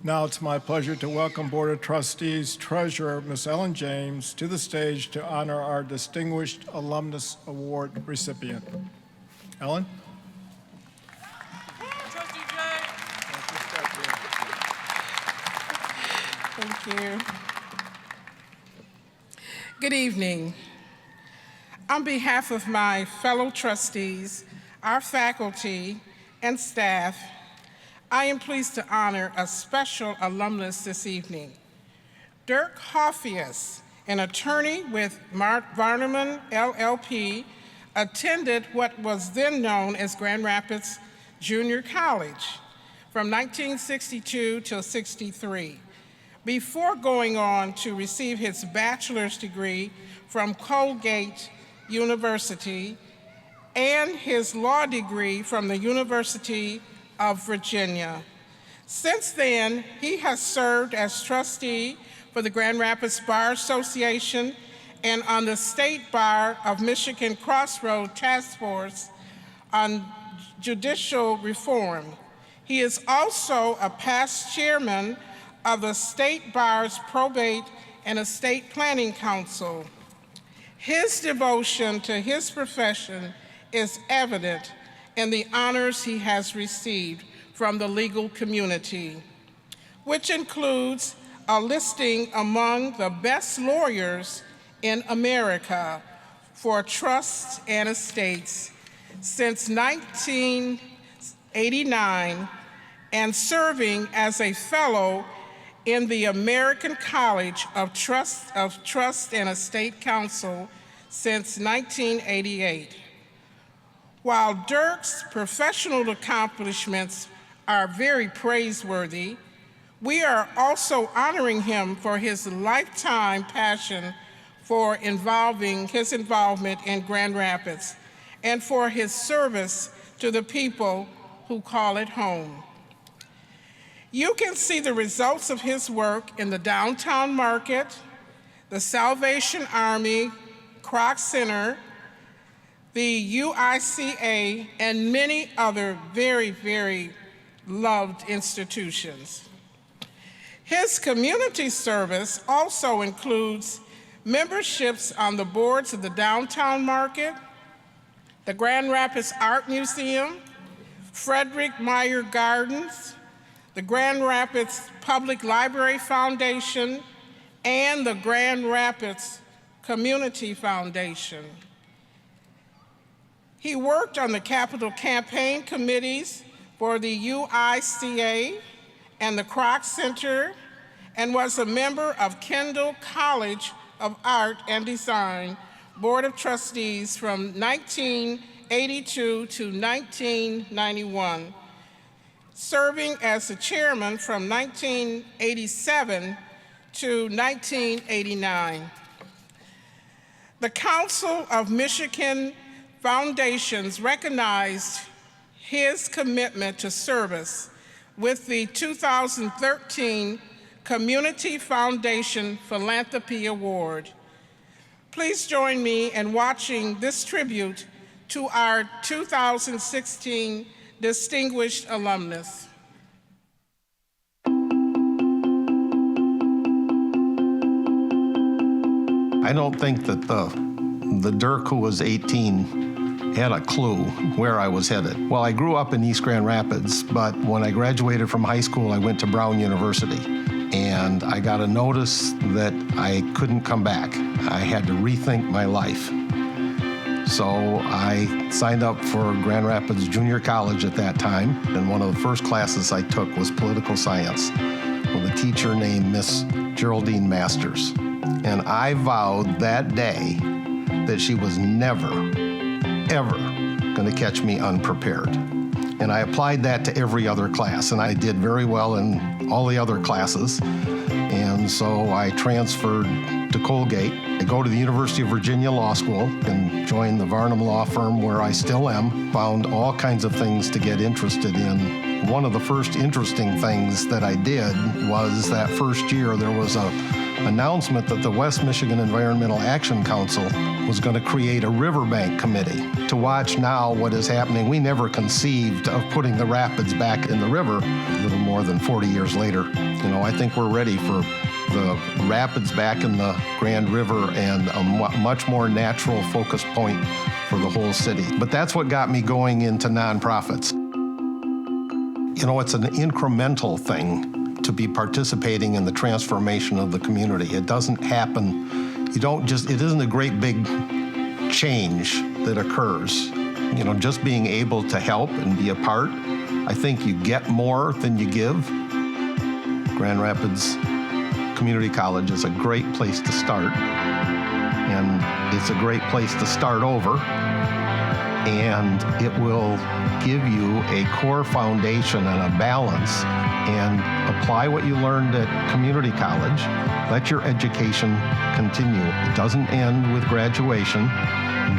Now it's my pleasure to welcome Board of Trustees Treasurer Ms. Ellen James to the stage to honor our Distinguished Alumnus Award recipient. Ellen? Thank you. Good evening. On behalf of my fellow trustees, our faculty, and staff, I am pleased to honor a special alumnus this evening. Dirk Hoffius, an attorney with Varneman LLP, attended what was then known as Grand Rapids Junior College from 1962 till 63, before going on to receive his bachelor's degree from Colgate University and his law degree from the University of Virginia. Since then, he has served as trustee for the Grand Rapids Bar Association and on the State Bar of Michigan Crossroad Task Force on Judicial Reform. He is also a past chairman of the State Bar's Probate and Estate Planning Council. His devotion to his profession is evident in the honors he has received, from the legal community, which includes a listing among the best lawyers in America for trusts and estates since 1989 and serving as a fellow in the American College of Trust and Estate Counsel since 1988. While Dirk's professional accomplishments are very praiseworthy, we are also honoring him for his lifetime passion for his involvement in Grand Rapids and for his service to the people who call it home. You can see the results of his work in the Downtown Market, the Salvation Army, Kroc Center, the UICA, and many other very, very loved institutions. His community service also includes memberships on the boards of the Downtown Market, the Grand Rapids Art Museum, Frederick Meyer Gardens, the Grand Rapids Public Library Foundation, and the Grand Rapids Community Foundation. He worked on the capital campaign committees for the UICA and the Kroc Center, and was a member of Kendall College of Art and Design Board of Trustees from 1982 to 1991, serving as the chairman from 1987 to 1989. The Council of Michigan Foundations recognized his commitment to service with the 2013 Community Foundation Philanthropy Award. Please join me in watching this tribute to our 2016 distinguished alumnus. I don't think that the Dirk who was 18 had a clue where I was headed. Well, I grew up in East Grand Rapids, but when I graduated from high school, I went to Brown University. And I got a notice that I couldn't come back. I had to rethink my life. So I signed up for Grand Rapids Junior College at that time, and one of the first classes I took was political science with a teacher named Miss Geraldine Masters. And I vowed that day that she was never, ever going to catch me unprepared. And I applied that to every other class, and I did very well in all the other classes. And so I transferred to Colgate. I go to the University of Virginia Law School and joined the Varnum Law Firm, where I still am. Found all kinds of things to get interested in. One of the first interesting things that I did was that first year there was a announcement that the West Michigan Environmental Action Council was going to create a riverbank committee to watch now what is happening. We never conceived of putting the rapids back in the river. A little more than 40 years later, I think we're ready for the rapids back in the Grand River and a much more natural focus point for the whole city. But that's what got me going into nonprofits. It's an incremental thing to be participating in the transformation of the community. It doesn't happen, it isn't a great big change that occurs. Just being able to help and be a part, I think you get more than you give. Grand Rapids Community College is a great place to start, and it's a great place to start over, and it will give you a core foundation and a balance, and apply what you learned at community college. Let your education continue. It doesn't end with graduation.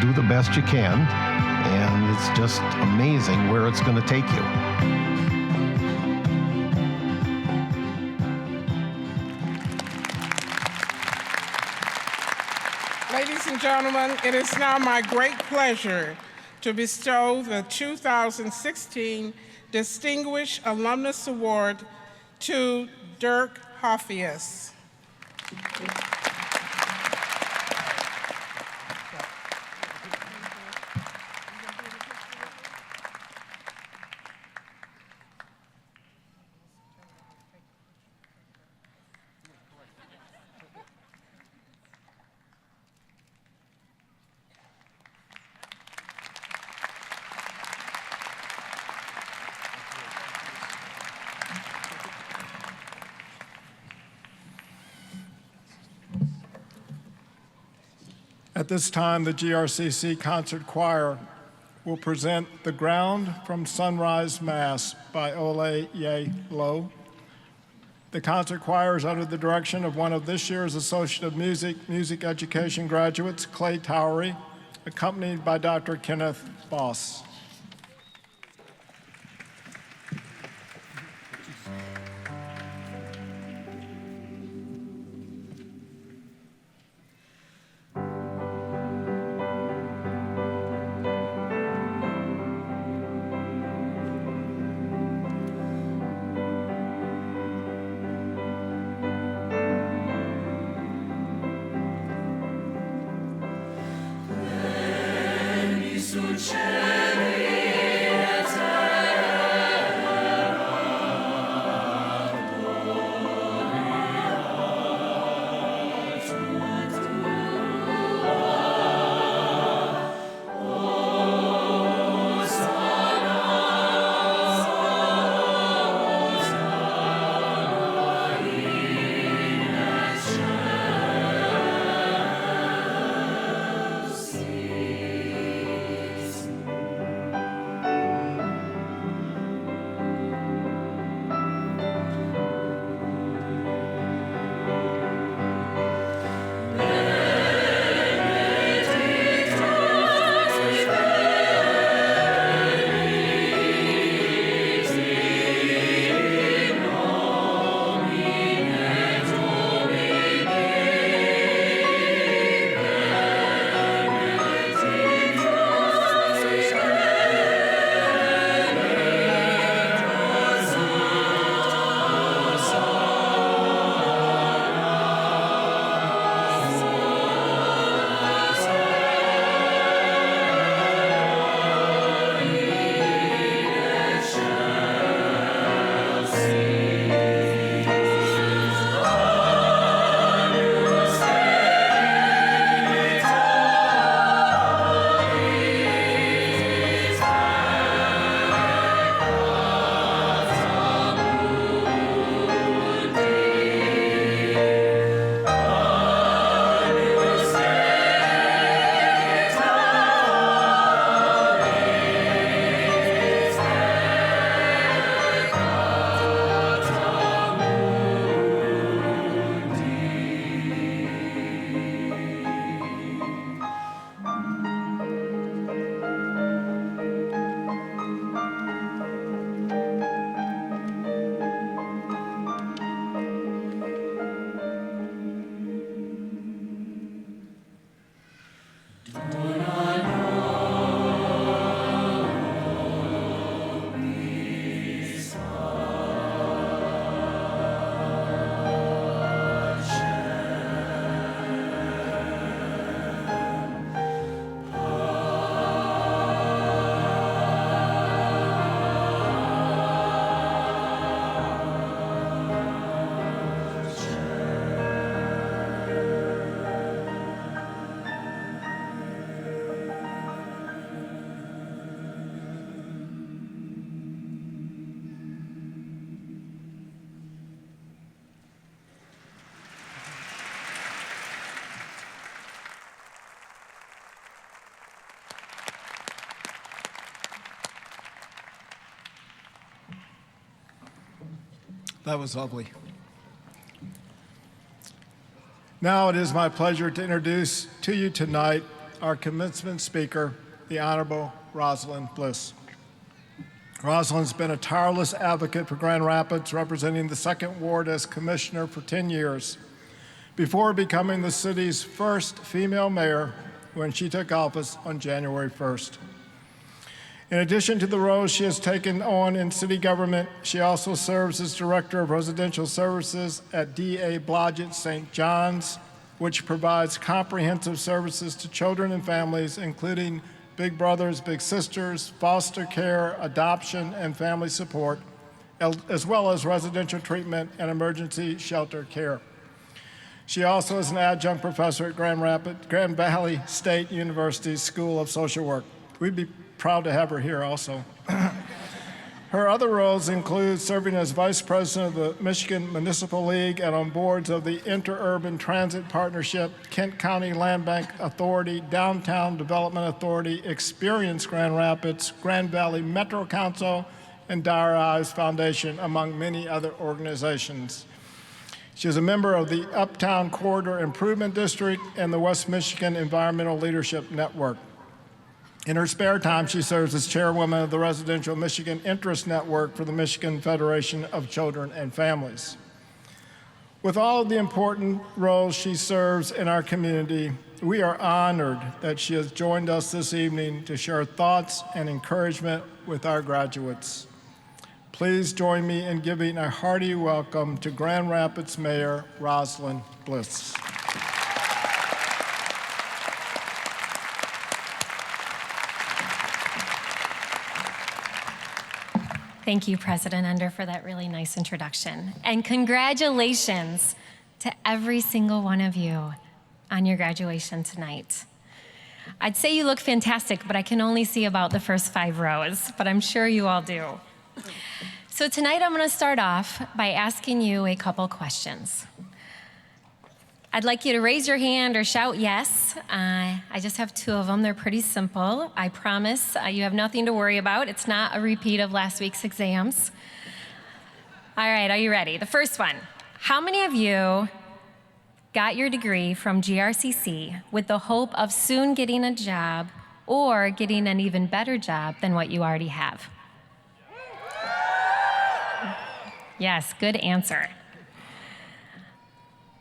Do the best you can, and it's just amazing where it's going to take you. Ladies and gentlemen, it is now my great pleasure to bestow the 2016 Distinguished Alumnus Award to Dirk Hoffius. At this time, the GRCC Concert Choir will present The Ground from Sunrise Mass by Ole Ye Lo. The concert choir is under the direction of one of this year's Associate of Music Education graduates, Clay Towery, accompanied by Dr. Kenneth Boss. That was lovely. Now it is my pleasure to introduce to you tonight our commencement speaker, the Honorable Rosalind Bliss. Rosalind's been a tireless advocate for Grand Rapids, representing the 2nd Ward as commissioner for 10 years, before becoming the city's first female mayor when she took office on January 1st. In addition to the roles she has taken on in city government, she also serves as Director of Residential Services at D.A. Blodgett St. John's, which provides comprehensive services to children and families, including Big Brothers, Big Sisters, foster care, adoption, and family support, as well as residential treatment and emergency shelter care. She also is an adjunct professor at Grand Valley State University's School of Social Work. We'd be proud to have her here also. Her other roles include serving as Vice President of the Michigan Municipal League and on boards of the Interurban Transit Partnership, Kent County Land Bank Authority, Downtown Development Authority, Experience Grand Rapids, Grand Valley Metro Council, and Dire Eyes Foundation, among many other organizations. She is a member of the Uptown Corridor Improvement District and the West Michigan Environmental Leadership Network. In her spare time, she serves as chairwoman of the Residential Michigan Interest Network for the Michigan Federation of Children and Families. With all of the important roles she serves in our community, we are honored that she has joined us this evening to share thoughts and encouragement with our graduates. Please join me in giving a hearty welcome to Grand Rapids Mayor Rosalyn Bliss. Thank you, President Ender, for that really nice introduction. And congratulations to every single one of you on your graduation tonight. I'd say you look fantastic, but I can only see about the first 5 rows, but I'm sure you all do. So tonight I'm going to start off by asking you a couple questions. I'd like you to raise your hand or shout yes. I just have 2 of them. They're pretty simple. I promise you have nothing to worry about. It's not a repeat of last week's exams. All right, are you ready? The first one. How many of you got your degree from GRCC with the hope of soon getting a job or getting an even better job than what you already have? Yes, good answer.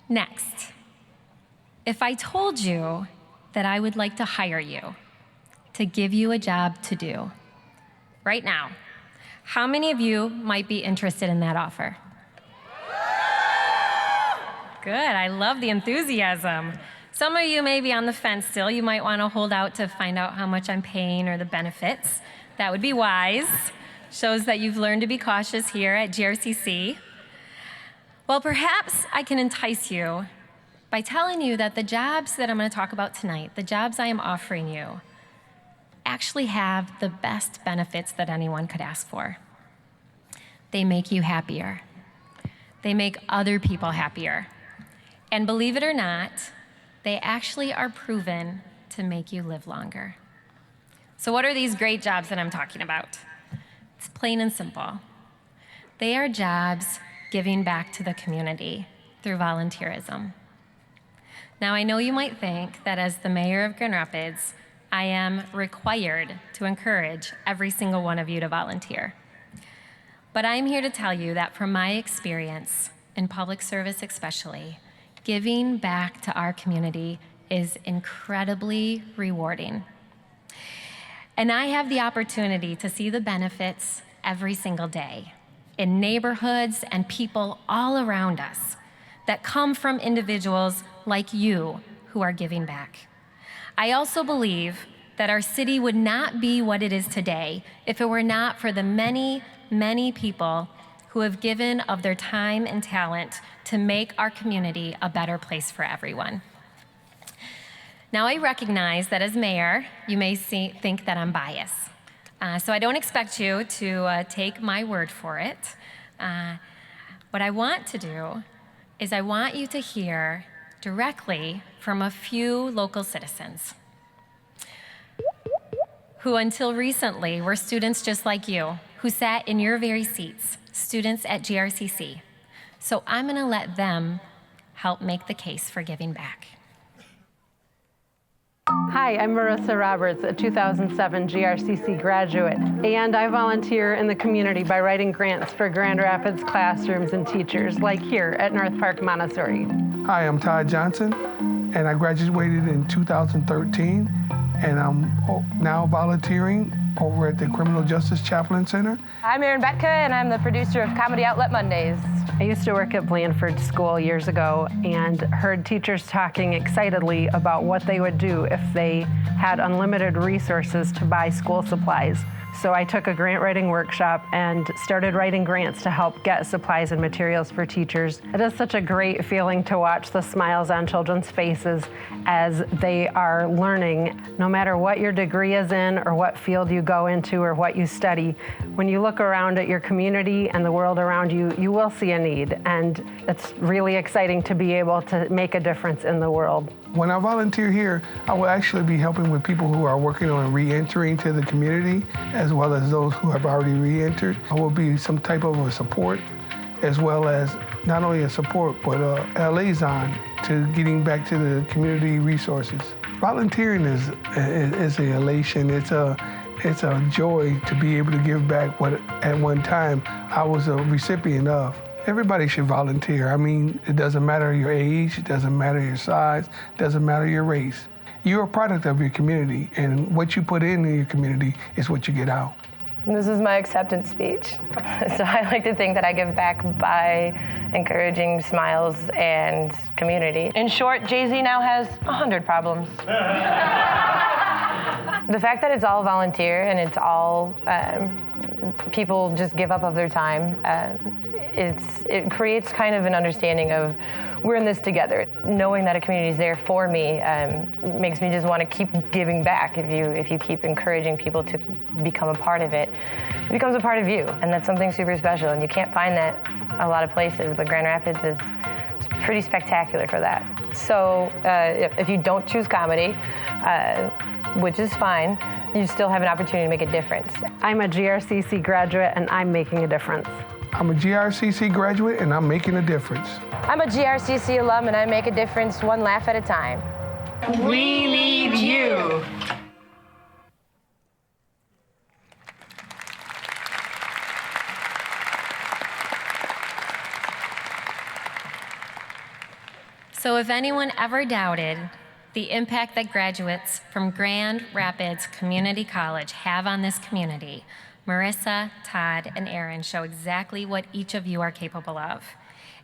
Next. If I told you that I would like to hire you to give you a job to do right now, how many of you might be interested in that offer? Good, I love the enthusiasm. Some of you may be on the fence still. You might want to hold out to find out how much I'm paying or the benefits. That would be wise. Shows that you've learned to be cautious here at GRCC. Well, perhaps I can entice you by telling you that the jobs that I'm going to talk about tonight, the jobs I am offering you, actually have the best benefits that anyone could ask for. They make you happier. They make other people happier. And believe it or not, they actually are proven to make you live longer. So what are these great jobs that I'm talking about? It's plain and simple. They are jobs giving back to the community through volunteerism. Now, I know you might think that as the mayor of Grand Rapids, I am required to encourage every single one of you to volunteer. But I'm here to tell you that from my experience, in public service especially, giving back to our community is incredibly rewarding. And I have the opportunity to see the benefits every single day in neighborhoods and people all around us that come from individuals like you who are giving back. I also believe that our city would not be what it is today if it were not for the many, many people who have given of their time and talent to make our community a better place for everyone. Now, I recognize that as mayor, you may think that I'm biased. So I don't expect you to take my word for it. What I want to do is I want you to hear directly from a few local citizens who until recently were students just like you, who sat in your very seats, students at GRCC. So I'm gonna let them help make the case for giving back. Hi, I'm Marissa Roberts, a 2007 GRCC graduate, and I volunteer in the community by writing grants for Grand Rapids classrooms and teachers, like here at North Park Montessori. Hi, I'm Todd Johnson, and I graduated in 2013, and I'm now volunteering over at the Criminal Justice Chaplain Center. I'm Erin Betka, and I'm the producer of Comedy Outlet Mondays. I used to work at Blandford School years ago and heard teachers talking excitedly about what they would do if they had unlimited resources to buy school supplies. So I took a grant writing workshop and started writing grants to help get supplies and materials for teachers. It is such a great feeling to watch the smiles on children's faces as they are learning. No matter what your degree is in or what field you go into or what you study, when you look around at your community and the world around you, you will see a need. And it's really exciting to be able to make a difference in the world. When I volunteer here, I will actually be helping with people who are working on re-entering to the community, as well as those who have already re-entered. I will be some type of a support, as well as not only a support, but a liaison to getting back to the community resources. Volunteering is an elation. It's a joy to be able to give back what at one time I was a recipient of. Everybody should volunteer. I mean, it doesn't matter your age, it doesn't matter your size, it doesn't matter your race. You're a product of your community, and what you put in your community is what you get out. This is my acceptance speech. So I like to think that I give back by encouraging smiles and community. In short, Jay-Z now has 100 problems. The fact that it's all volunteer and it's all people just give up of their time, it creates kind of an understanding of we're in this together. Knowing that a community is there for me makes me just want to keep giving back. If you keep encouraging people to become a part of it, it becomes a part of you, and that's something super special. And you can't find that a lot of places, but Grand Rapids is pretty spectacular for that. So if you don't choose comedy, which is fine, you still have an opportunity to make a difference. I'm a GRCC graduate and I'm making a difference. I'm a GRCC graduate and I'm making a difference. I'm a GRCC alum and I make a difference one laugh at a time. We need you. So if anyone ever doubted the impact that graduates from Grand Rapids Community College have on this community, Marissa, Todd, and Aaron show exactly what each of you are capable of.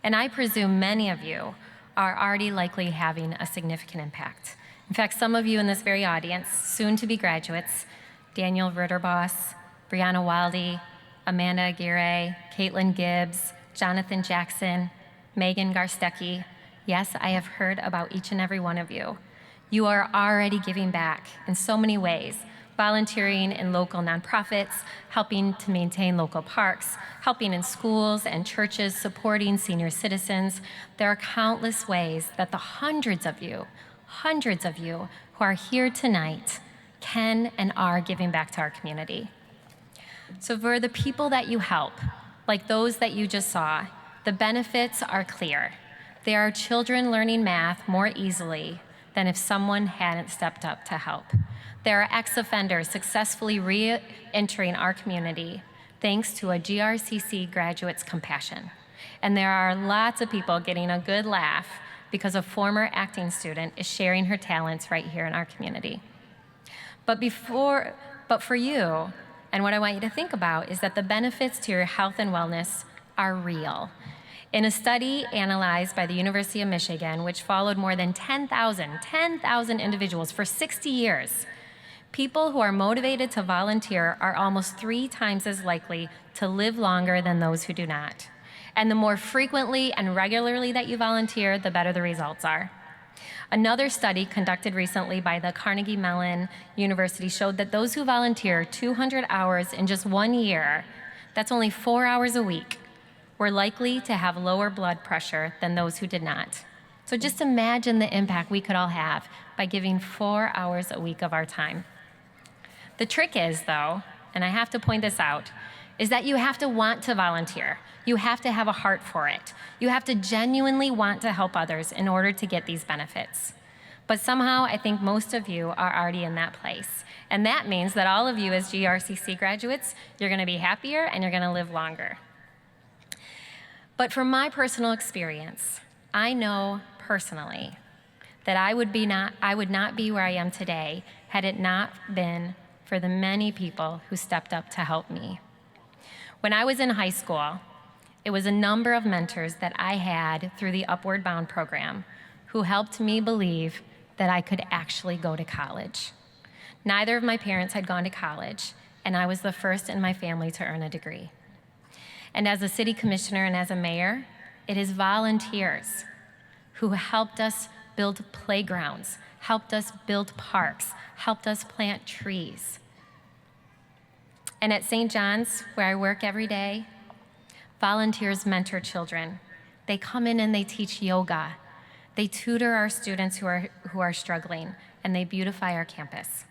And I presume many of you are already likely having a significant impact. In fact, some of you in this very audience, soon to be graduates, Daniel Ritterboss, Brianna Wilde, Amanda Aguirre, Caitlin Gibbs, Jonathan Jackson, Megan Garstecki. Yes, I have heard about each and every one of you. You are already giving back in so many ways, volunteering in local nonprofits, helping to maintain local parks, helping in schools and churches, supporting senior citizens. There are countless ways that the hundreds of you who are here tonight can and are giving back to our community. So for the people that you help, like those that you just saw, the benefits are clear. There are children learning math more easily than if someone hadn't stepped up to help. There are ex-offenders successfully re-entering our community thanks to a GRCC graduate's compassion. And there are lots of people getting a good laugh because a former acting student is sharing her talents right here in our community. But for you, and what I want you to think about is that the benefits to your health and wellness are real. In a study analyzed by the University of Michigan, which followed more than 10,000 individuals for 60 years, people who are motivated to volunteer are almost 3 times as likely to live longer than those who do not. And the more frequently and regularly that you volunteer, the better the results are. Another study conducted recently by the Carnegie Mellon University showed that those who volunteer 200 hours in just 1 year, that's only 4 hours a week, were likely to have lower blood pressure than those who did not. So just imagine the impact we could all have by giving 4 hours a week of our time. The trick is, though, and I have to point this out, is that you have to want to volunteer. You have to have a heart for it. You have to genuinely want to help others in order to get these benefits. But somehow, I think most of you are already in that place. And that means that all of you as GRCC graduates, you're gonna be happier and you're gonna live longer. But from my personal experience, I know personally that I would not be where I am today had it not been for the many people who stepped up to help me. When I was in high school, it was a number of mentors that I had through the Upward Bound program who helped me believe that I could actually go to college. Neither of my parents had gone to college, and I was the first in my family to earn a degree. And as a city commissioner and as a mayor, it is volunteers who helped us build playgrounds, helped us build parks, helped us plant trees. And at St. John's, where I work every day, volunteers mentor children. They come in and they teach yoga. They tutor our students who are struggling, and they beautify our campus.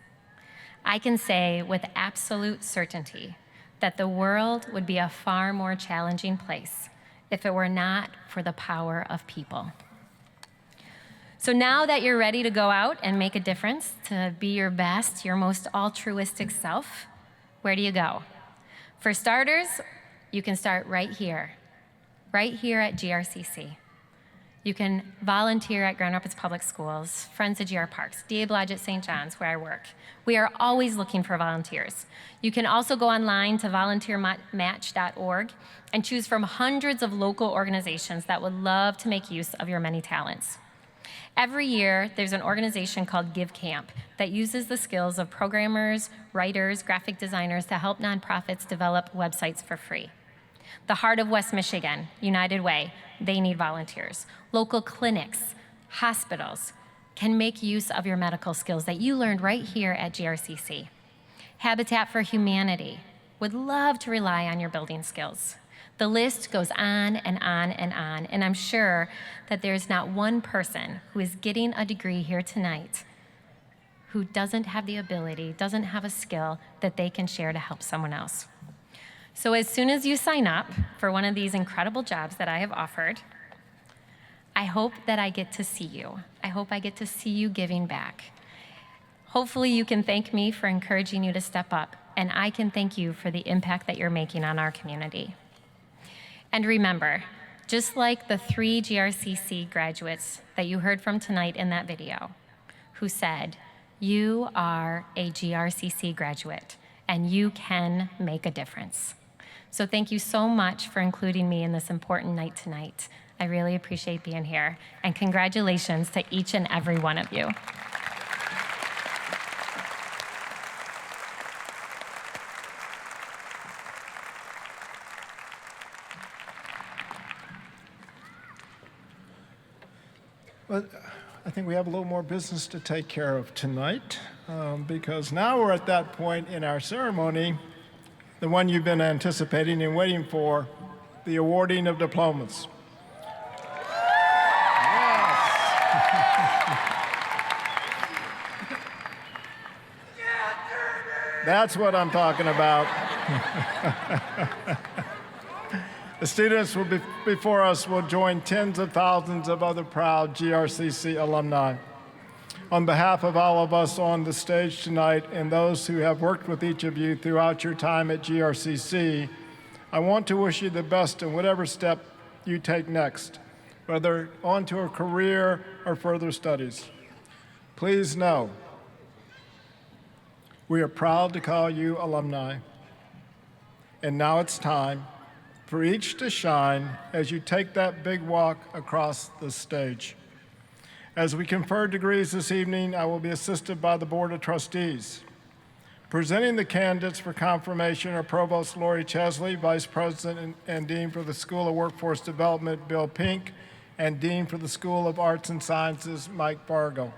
I can say with absolute certainty that the world would be a far more challenging place if it were not for the power of people. So now that you're ready to go out and make a difference, to be your best, your most altruistic self, where do you go? For starters, you can start right here at GRCC. You can volunteer at Grand Rapids Public Schools, Friends of GR Parks, DA Lodge at St. John's, where I work. We are always looking for volunteers. You can also go online to volunteermatch.org and choose from hundreds of local organizations that would love to make use of your many talents. Every year, there's an organization called Give Camp that uses the skills of programmers, writers, graphic designers to help nonprofits develop websites for free. The Heart of West Michigan, United Way, they need volunteers. Local clinics, hospitals can make use of your medical skills that you learned right here at GRCC. Habitat for Humanity would love to rely on your building skills. The list goes on and on and on, and I'm sure that there's not one person who is getting a degree here tonight who doesn't have the ability, doesn't have a skill that they can share to help someone else. So as soon as you sign up for one of these incredible jobs that I have offered, I hope that I get to see you. I hope I get to see you giving back. Hopefully you can thank me for encouraging you to step up, and I can thank you for the impact that you're making on our community. And remember, just like the 3 GRCC graduates that you heard from tonight in that video, who said, you are a GRCC graduate, and you can make a difference. So thank you so much for including me in this important night tonight. I really appreciate being here, and congratulations to each and every one of you. Well, I think we have a little more business to take care of tonight, because now we're at that point in our ceremony, the one you've been anticipating and waiting for, the awarding of diplomas. That's what I'm talking about. The students will be before us will join tens of thousands of other proud GRCC alumni. On behalf of all of us on the stage tonight and those who have worked with each of you throughout your time at GRCC, I want to wish you the best in whatever step you take next, whether onto a career or further studies. Please know, we are proud to call you alumni. And now it's time for each to shine as you take that big walk across the stage. As we confer degrees this evening, I will be assisted by the Board of Trustees. Presenting the candidates for confirmation are Provost Lori Chesley, Vice President and Dean for the School of Workforce Development, Bill Pink, and Dean for the School of Arts and Sciences, Mike Fargo.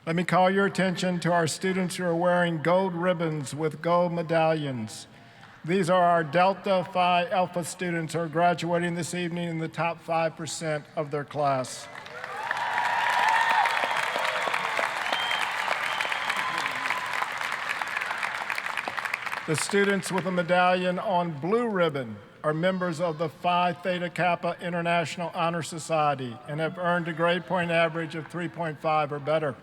Let me call your attention to our students who are wearing gold ribbons with gold medallions. These are our Delta Phi Alpha students who are graduating this evening in the top 5% of their class. The students with a medallion on blue ribbon are members of the Phi Theta Kappa International Honor Society and have earned a grade point average of 3.5 or better.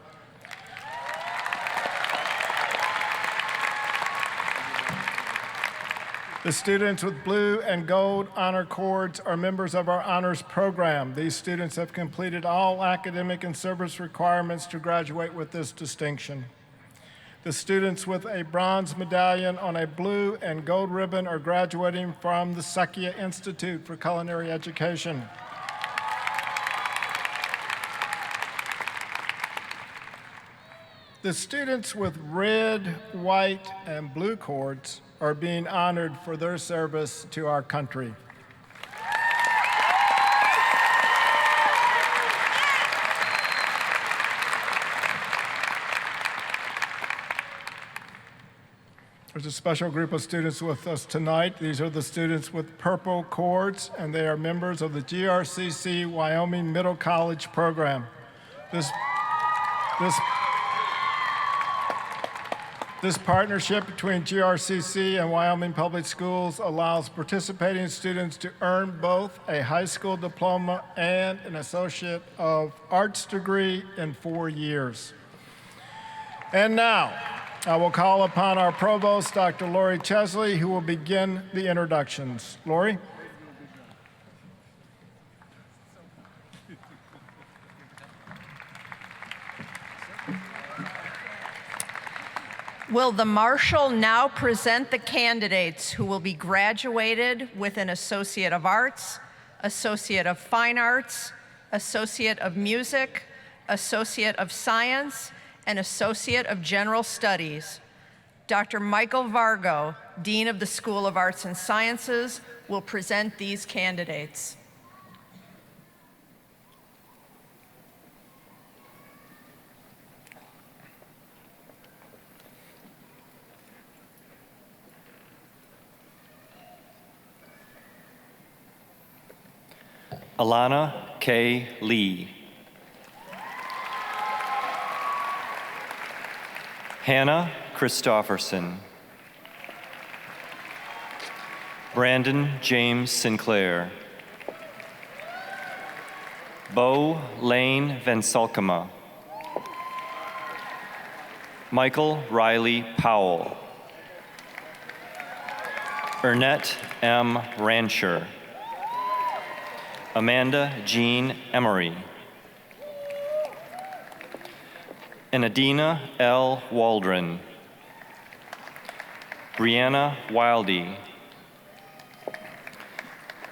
The students with blue and gold honor cords are members of our honors program. These students have completed all academic and service requirements to graduate with this distinction. The students with a bronze medallion on a blue and gold ribbon are graduating from the Sekia Institute for Culinary Education. The students with red, white, and blue cords are being honored for their service to our country. There's a special group of students with us tonight. These are the students with purple cords, and they are members of the GRCC Wyoming Middle College program. This partnership between GRCC and Wyoming Public Schools allows participating students to earn both a high school diploma and an Associate of Arts degree in 4 years. And now, I will call upon our provost, Dr. Lori Chesley, who will begin the introductions. Lori? Will the marshal now present the candidates who will be graduated with an Associate of Arts, Associate of Fine Arts, Associate of Music, Associate of Science, and Associate of General Studies. Dr. Michael Vargo, Dean of the School of Arts and Sciences, will present these candidates. Alana K. Lee. Hannah Christofferson. Brandon James Sinclair. Bo Lane Vensalkema. Michael Riley Powell. Ernette M. Rancher. Amanda Jean Emery. Enadina L. Waldron. Brianna Wildy.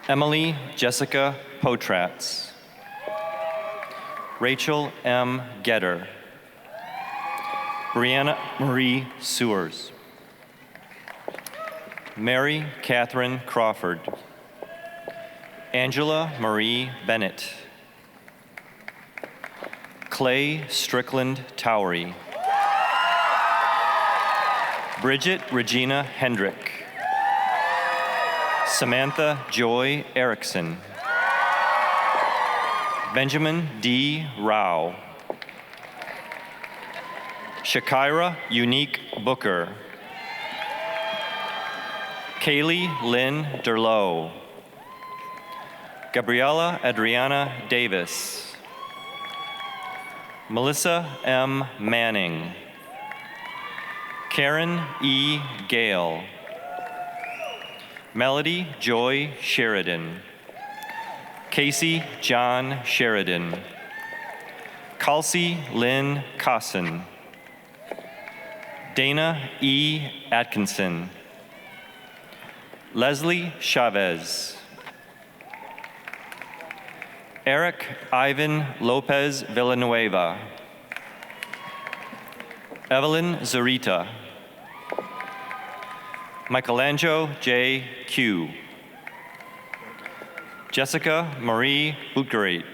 Emily Jessica Potratz. Rachel M. Getter. Brianna Marie Sewers. Mary Catherine Crawford. Angela Marie Bennett. Clay Strickland Towery. Bridget Regina Hendrick. Samantha Joy Erickson. Benjamin D. Rao. Shakira Unique Booker. Kaylee Lynn Derlot. Gabriella Adriana Davis. Melissa M. Manning. Karen E. Gale. Melody Joy Sheridan. Casey John Sheridan. Kelsey Lynn Cosson. Dana E. Atkinson. Leslie Chavez. Eric Ivan Lopez Villanueva. Evelyn Zarita. Michelangelo J. Q. Jessica Marie Boutgereit.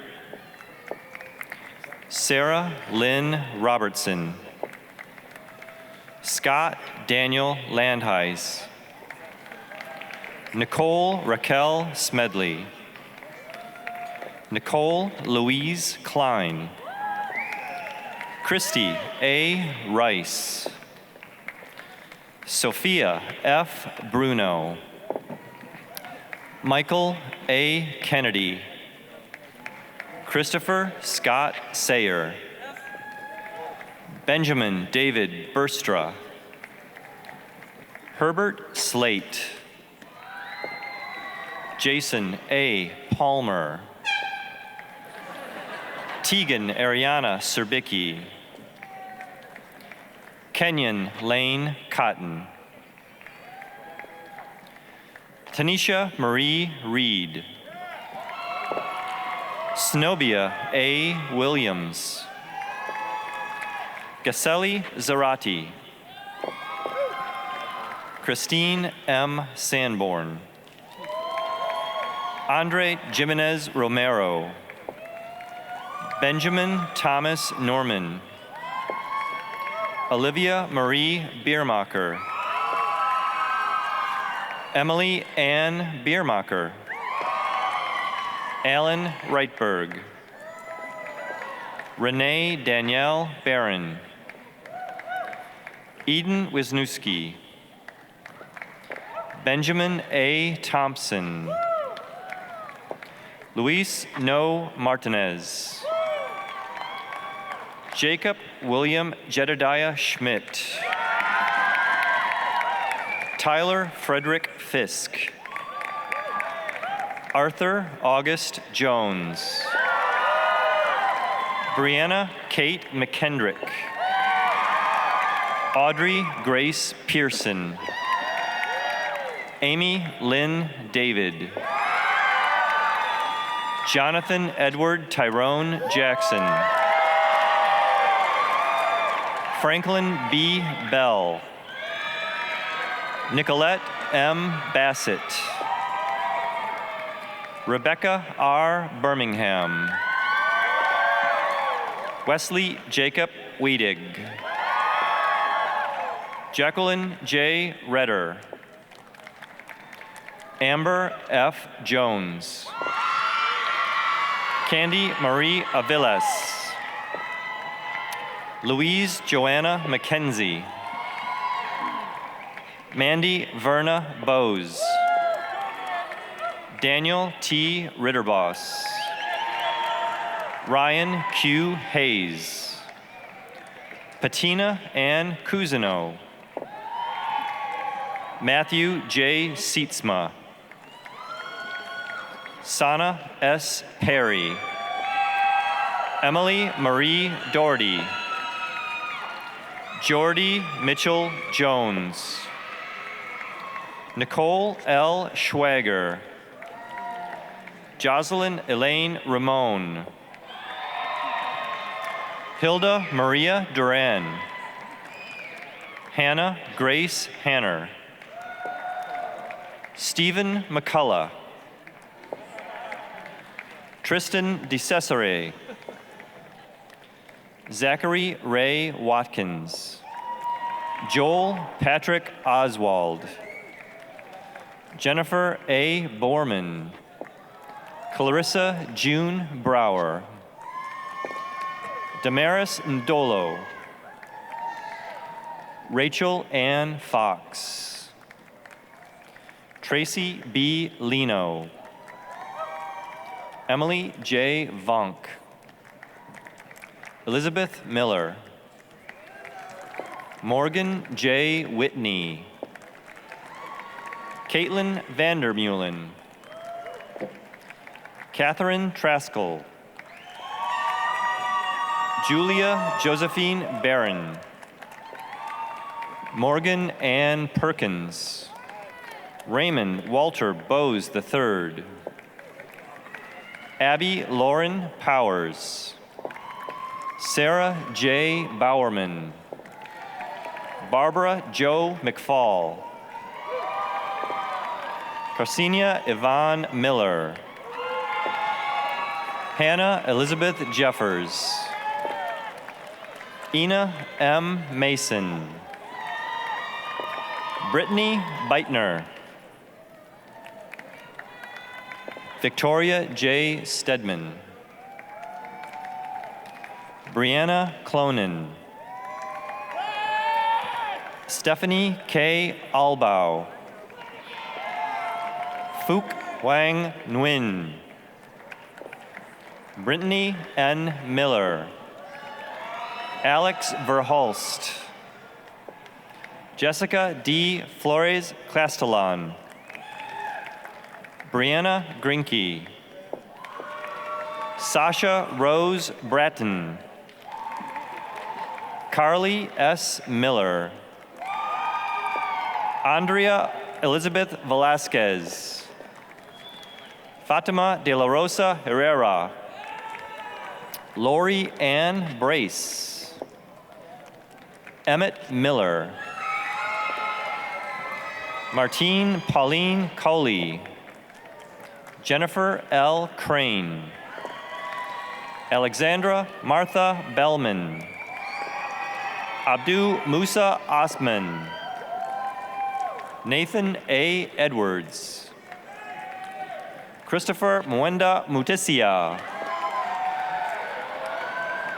Sarah Lynn Robertson. Scott Daniel Landheis. Nicole Raquel Smedley. Nicole Louise Klein. Christy A. Rice. Sophia F. Bruno. Michael A. Kennedy. Christopher Scott Sayer. Benjamin David Burstra. Herbert Slate. Jason A. Palmer. Tegan Ariana Serbicki. Kenyon Lane Cotton. Tanisha Marie Reed. Snobia A. Williams. Gaseli Zarati. Christine M. Sanborn. Andre Jimenez Romero. Benjamin Thomas Norman. Olivia Marie Biermacher. Emily Ann Biermacher. Alan Reitberg. Renee Danielle Barron. Eden Wisniewski. Benjamin A. Thompson. Luis No Martinez. Jacob William Jedediah Schmidt. Tyler Frederick Fisk. Arthur August Jones. Brianna Kate McKendrick. Audrey Grace Pearson. Amy Lynn David. Jonathan Edward Tyrone Jackson. Franklin B. Bell. Nicolette M. Bassett. Rebecca R. Birmingham. Wesley Jacob Weedig. Jacqueline J. Redder. Amber F. Jones. Candy Marie Aviles. Louise Joanna McKenzie. Mandy Verna Bowes. Daniel T. Ritterboss. Ryan Q. Hayes. Patina Ann Cousineau. Matthew J. Seatsma. Sana S. Perry. Emily Marie Doherty. Jordy Mitchell Jones. Nicole L. Schwager. Jocelyn Elaine Ramon. Hilda Maria Duran. Hannah Grace Hanner. Stephen McCullough. Tristan DeCesare. Zachary Ray Watkins. Joel Patrick Oswald. Jennifer A. Borman. Clarissa June Brower. Damaris Ndolo. Rachel Ann Fox. Tracy B. Lino. Emily J. Vonk. Elizabeth Miller. Morgan J. Whitney. Caitlin Vandermeulen. Catherine Traskell. Julia Josephine Barron. Morgan Ann Perkins. Raymond Walter Bowes III. Abby Lauren Powers. Sarah J. Bowerman. Barbara Jo McFall. Carcinia Yvonne Miller. Hannah Elizabeth Jeffers. Ina M. Mason. Brittany Beitner. Victoria J. Stedman. Brianna Clonin. Stephanie K. Albau. Phuc Wang Nguyen. Brittany N. Miller. Alex Verhulst. Jessica D. Flores Castellan. Brianna Grinke. Sasha Rose Bratton. Carly S. Miller. Andrea Elizabeth Velasquez. Fatima de la Rosa Herrera. Lori Ann Brace. Emmett Miller. Martine Pauline Coley. Jennifer L. Crane. Alexandra Martha Bellman. Abdu Musa Osman. Nathan A. Edwards. Christopher Mwenda Mutisia.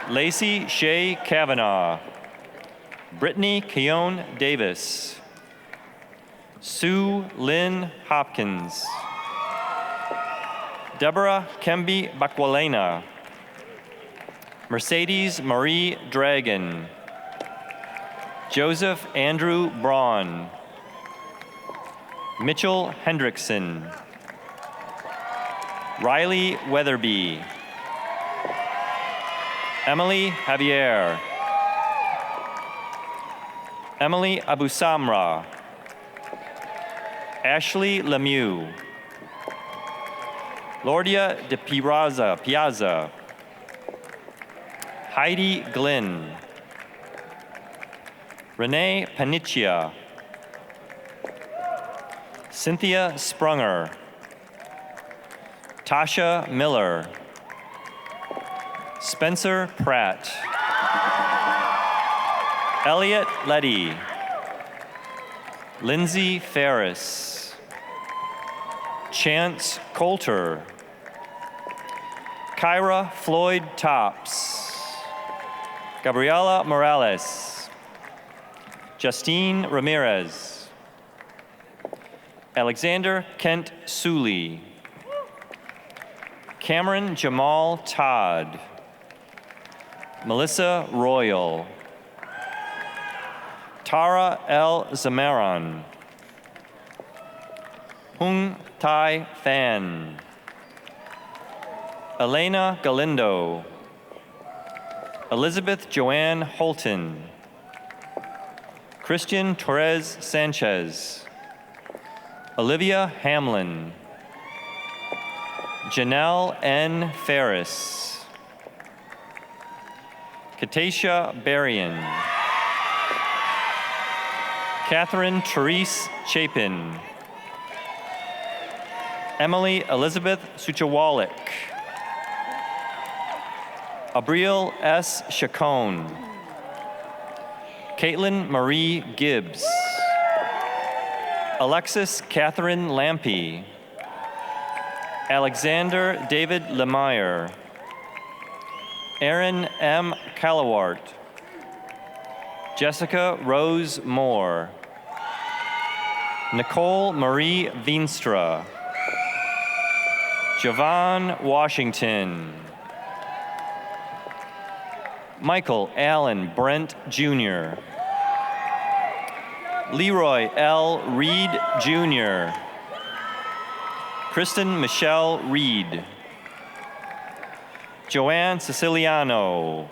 Lacey Shea Kavanaugh. Brittany Keone Davis. Sue Lynn Hopkins. Deborah Kemby Bakwalena. Mercedes Marie Dragon. Joseph Andrew Braun. Mitchell Hendrickson. Riley Weatherby. Emily Javier. Emily Abusamra. Ashley Lemieux. Lordia de Piazza. Heidi Glenn. Renee Paniccia. Cynthia Sprunger. Tasha Miller. Spencer Pratt. Elliot Letty. Lindsay Ferris. Chance Coulter. Kyra Floyd Tops. Gabriela Morales. Justine Ramirez. Alexander Kent Suley. Cameron Jamal Todd. Melissa Royal. Tara L. Zamaron. Hung Tai Fan. Elena Galindo. Elizabeth Joanne Holton. Christian Torres Sanchez. Olivia Hamlin. Janelle N. Ferris. Katasha Berrien. Catherine Therese Chapin. Emily Elizabeth Suchawalik. Abriel S. Chacon. Caitlin Marie Gibbs. Alexis Catherine Lampy. Alexander David Lemire. Aaron M. Calawart. Jessica Rose Moore. Nicole Marie Veenstra. Javon Washington. Michael Allen Brent Jr. Leroy L. Reed Jr. Kristen Michelle Reed. Joanne Siciliano.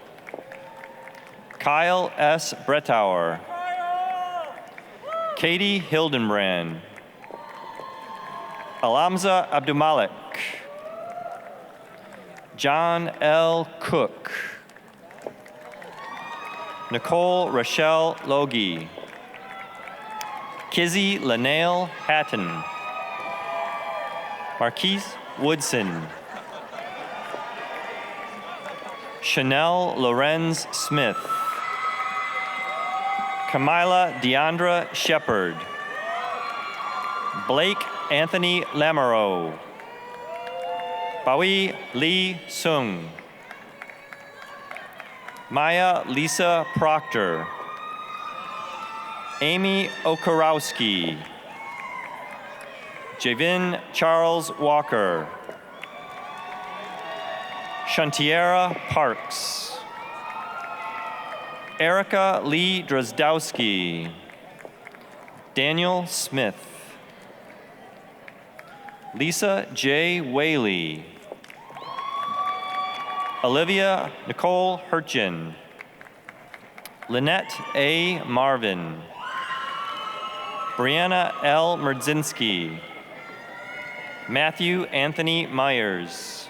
Kyle S. Brettauer. Katie Hildenbrand. Alamza Abdumalik. John L. Cook. Nicole Rochelle Logie. Kizzy Lanail Hatton. Marquise Woodson. Chanel Lorenz Smith. Kamila Deandra Shepard. Blake Anthony Lamoureux. Bawi Lee Sung. Maya Lisa Proctor. Amy Okarowski. Javin Charles Walker. Shantiera Parks. Erica Lee Drozdowski. Daniel Smith. Lisa J. Whaley. Olivia Nicole Hurchin. Lynette A. Marvin. Brianna L. Merdzinski. Matthew Anthony Myers.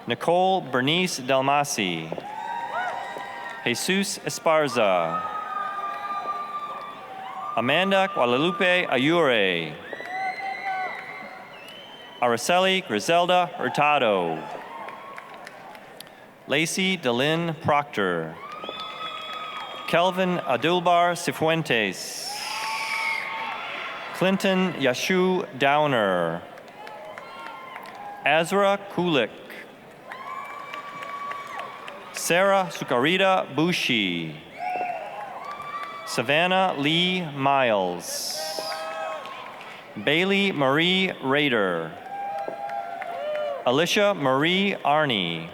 Nicole Bernice Dalmasi. Jesus Esparza. Amanda Guadalupe Ayure. Araceli Griselda Hurtado. Lacey Delyn Proctor. Kelvin Adulbar Cifuentes. Clinton Yashu Downer. Azra Kulik. Sarah Sukarita Bushi. Savannah Lee Miles. Bailey Marie Rader. Alicia Marie Arney.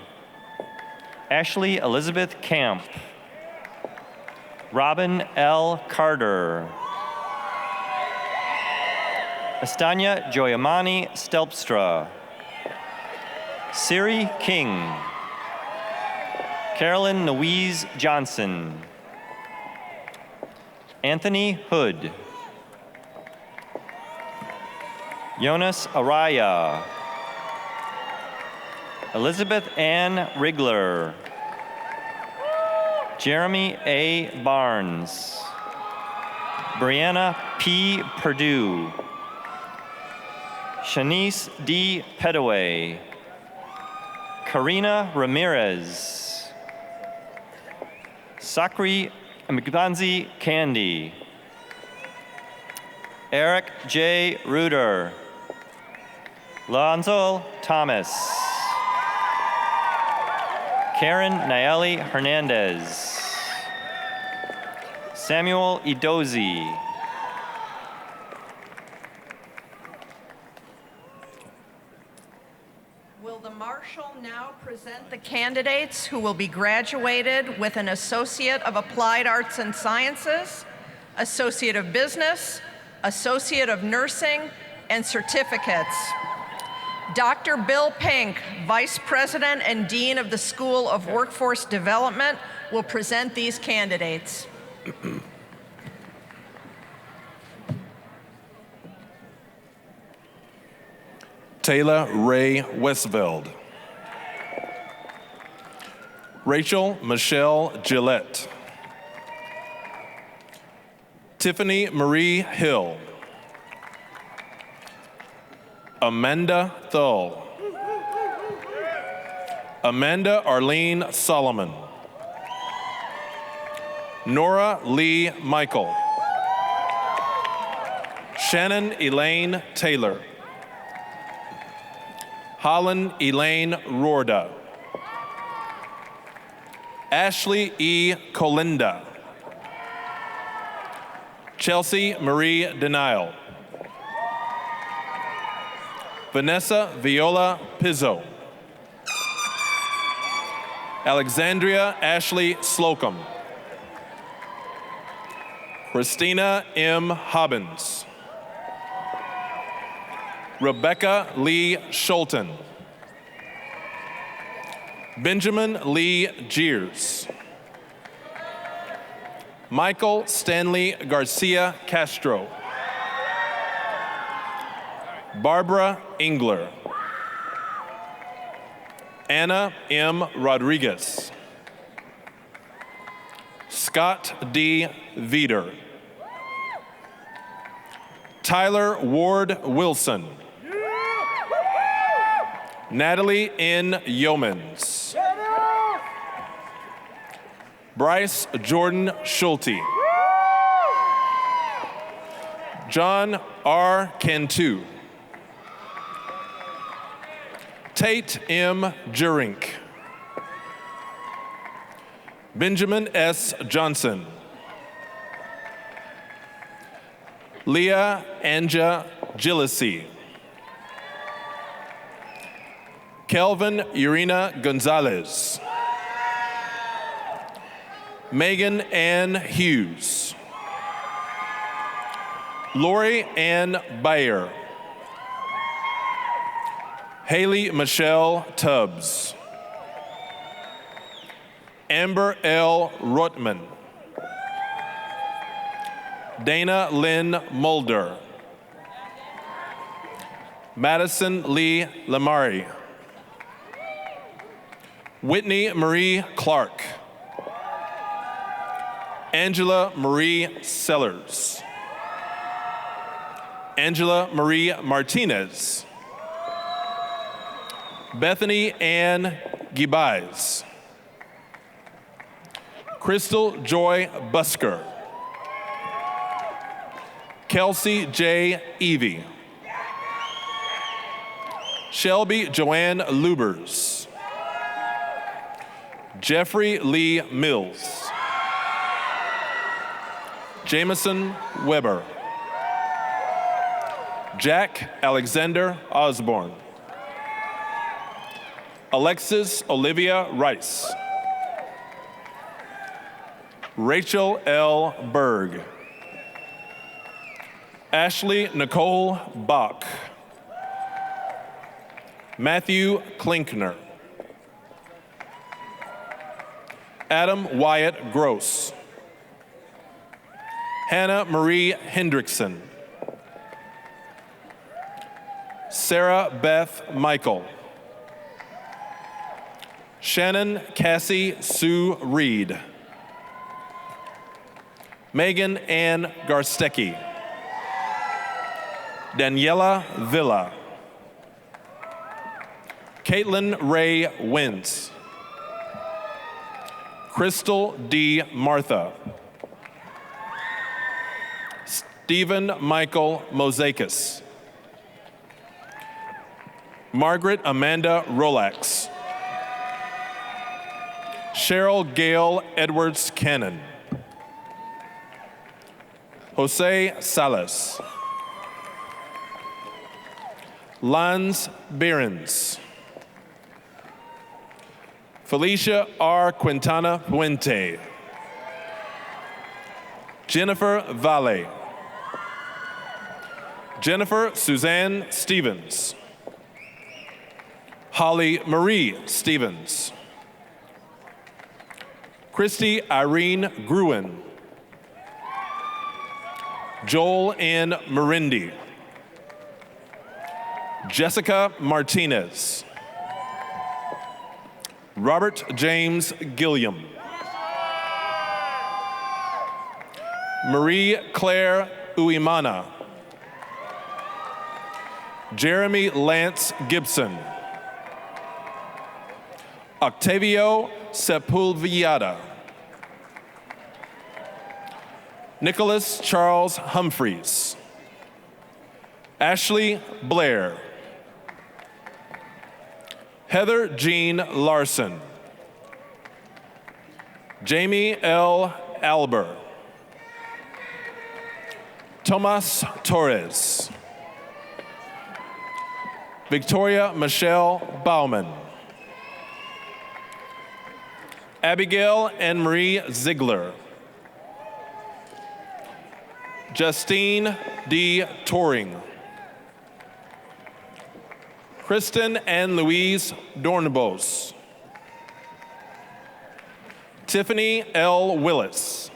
Ashley Elizabeth Camp. Robin L. Carter. Estanya Joyamani Stelpstra. Siri King. Carolyn Louise Johnson. Anthony Hood. Jonas Araya. Elizabeth Ann Rigler. Jeremy A. Barnes. Brianna P. Perdue. Shanice D. Pedaway. Karina Ramirez. Sakri Mgbanzi Candy. Eric J. Ruder. Lonzo Thomas. Karen Nayeli Hernandez. Samuel Idozi. Will the Marshal now present the candidates who will be graduated with an Associate of Applied Arts and Sciences, Associate of Business, Associate of Nursing, and certificates. Dr. Bill Pink, Vice President and Dean of the School of Workforce Development, will present these candidates. Taylor Ray Westveld. Rachel Michelle Gillette. Tiffany Marie Hill. Amanda Thull. Amanda Arlene Solomon. Nora Lee Michael. Shannon Elaine Taylor. Holland Elaine Rorda. Ashley E. Colinda. Chelsea Marie Denial. Vanessa Viola Pizzo. Alexandria Ashley Slocum. Christina M. Hobbins. Rebecca Lee Schulten. Benjamin Lee Jeers. Michael Stanley Garcia Castro. Barbara Engler. Anna M. Rodriguez. Scott D. Veeder. Tyler Ward Wilson. Natalie N. Yeomans. Bryce Jordan Schulte. John R. Cantu. Tate M. Jurink. Benjamin S. Johnson. Leah Anja Gillespie. Kelvin Irina Gonzalez. Megan Ann Hughes. Lori Ann Bayer. Haley Michelle Tubbs. Amber L. Rotman. Dana Lynn Mulder. Madison Lee Lamari. Whitney Marie Clark. Angela Marie Sellers. Angela Marie Martinez. Bethany Ann Gibais. Crystal Joy Busker. Kelsey J. Evie. Shelby Joanne Lubers. Jeffrey Lee Mills. Jameson Weber. Jack Alexander Osborne. Alexis Olivia Rice. Rachel L. Berg. Ashley Nicole Bach. Matthew Klinkner. Adam Wyatt Gross. Hannah Marie Hendrickson. Sarah Beth Michael. Shannon Cassie Sue Reed. Megan Ann Garstecki. Daniela Villa. Caitlin Ray Wentz. Crystal D. Martha. Stephen Michael Mosaikis. Margaret Amanda Rolex. Cheryl Gail Edwards Cannon. Jose Salas. Lance Behrens. Felicia R. Quintana Puente. Jennifer Valle. Jennifer Suzanne Stevens. Holly Marie Stevens. Christy Irene Gruen. Joel N. Marindi. Jessica Martinez. Robert James Gilliam. Marie Claire Uimana. Jeremy Lance Gibson. Octavio Sepulveda. Nicholas Charles Humphreys. Ashley Blair. Heather Jean Larson. Jamie L. Alber. Tomas Torres. Victoria Michelle Bauman. Abigail Anne Marie Ziegler. Justine D. Toring. Kristen and Louise Dornbos. Tiffany L. Willis.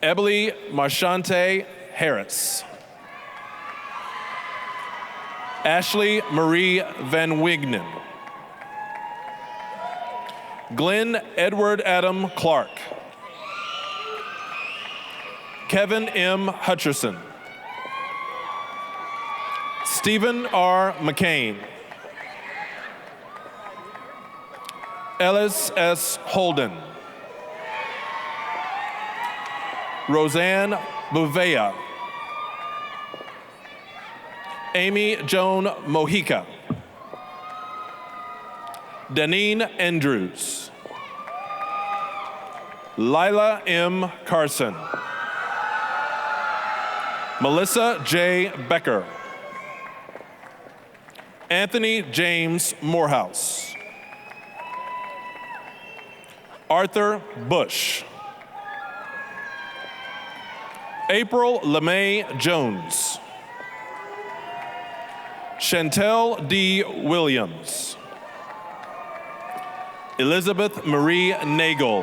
Ebony Marchante Harris. Ashley Marie Van Wignen. Glenn Edward Adam Clark. Kevin M. Hutcherson. Stephen R. McCain. Ellis S. Holden. Roseanne Bouveia. Amy Joan Mojica. Danine Andrews. Lila M. Carson. Melissa J. Becker. Anthony James Morehouse. Arthur Bush. April LeMay Jones. Chantel D. Williams. Elizabeth Marie Nagel.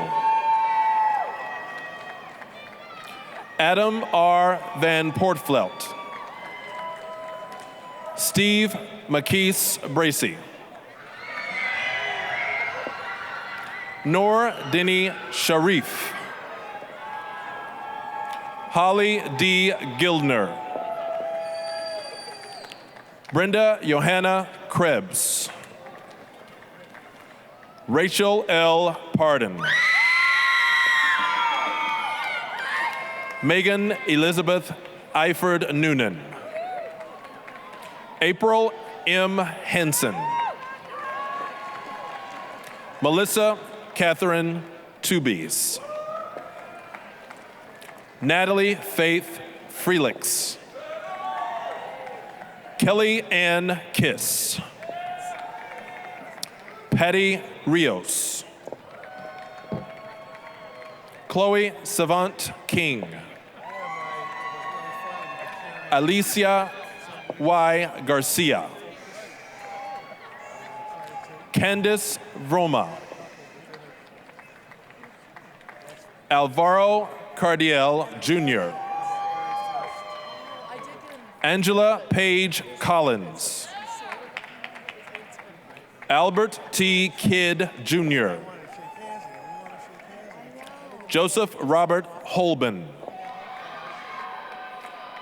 Adam R. Van Portflelt. Steve McKees Bracey. Noor Denny Sharif. Holly D. Gildner. Brenda Johanna Krebs. Rachel L. Pardon. Megan Elizabeth Eiford Noonan. April M. Henson. Melissa Catherine Tubies. Natalie Faith Freelix. Kelly Ann Kiss. Patty Rios. Chloe Savant King. Alicia Y. Garcia. Candice Vroma. Alvaro Cardiel Jr. Angela Page Collins. Albert T. Kidd Jr. Joseph Robert Holben.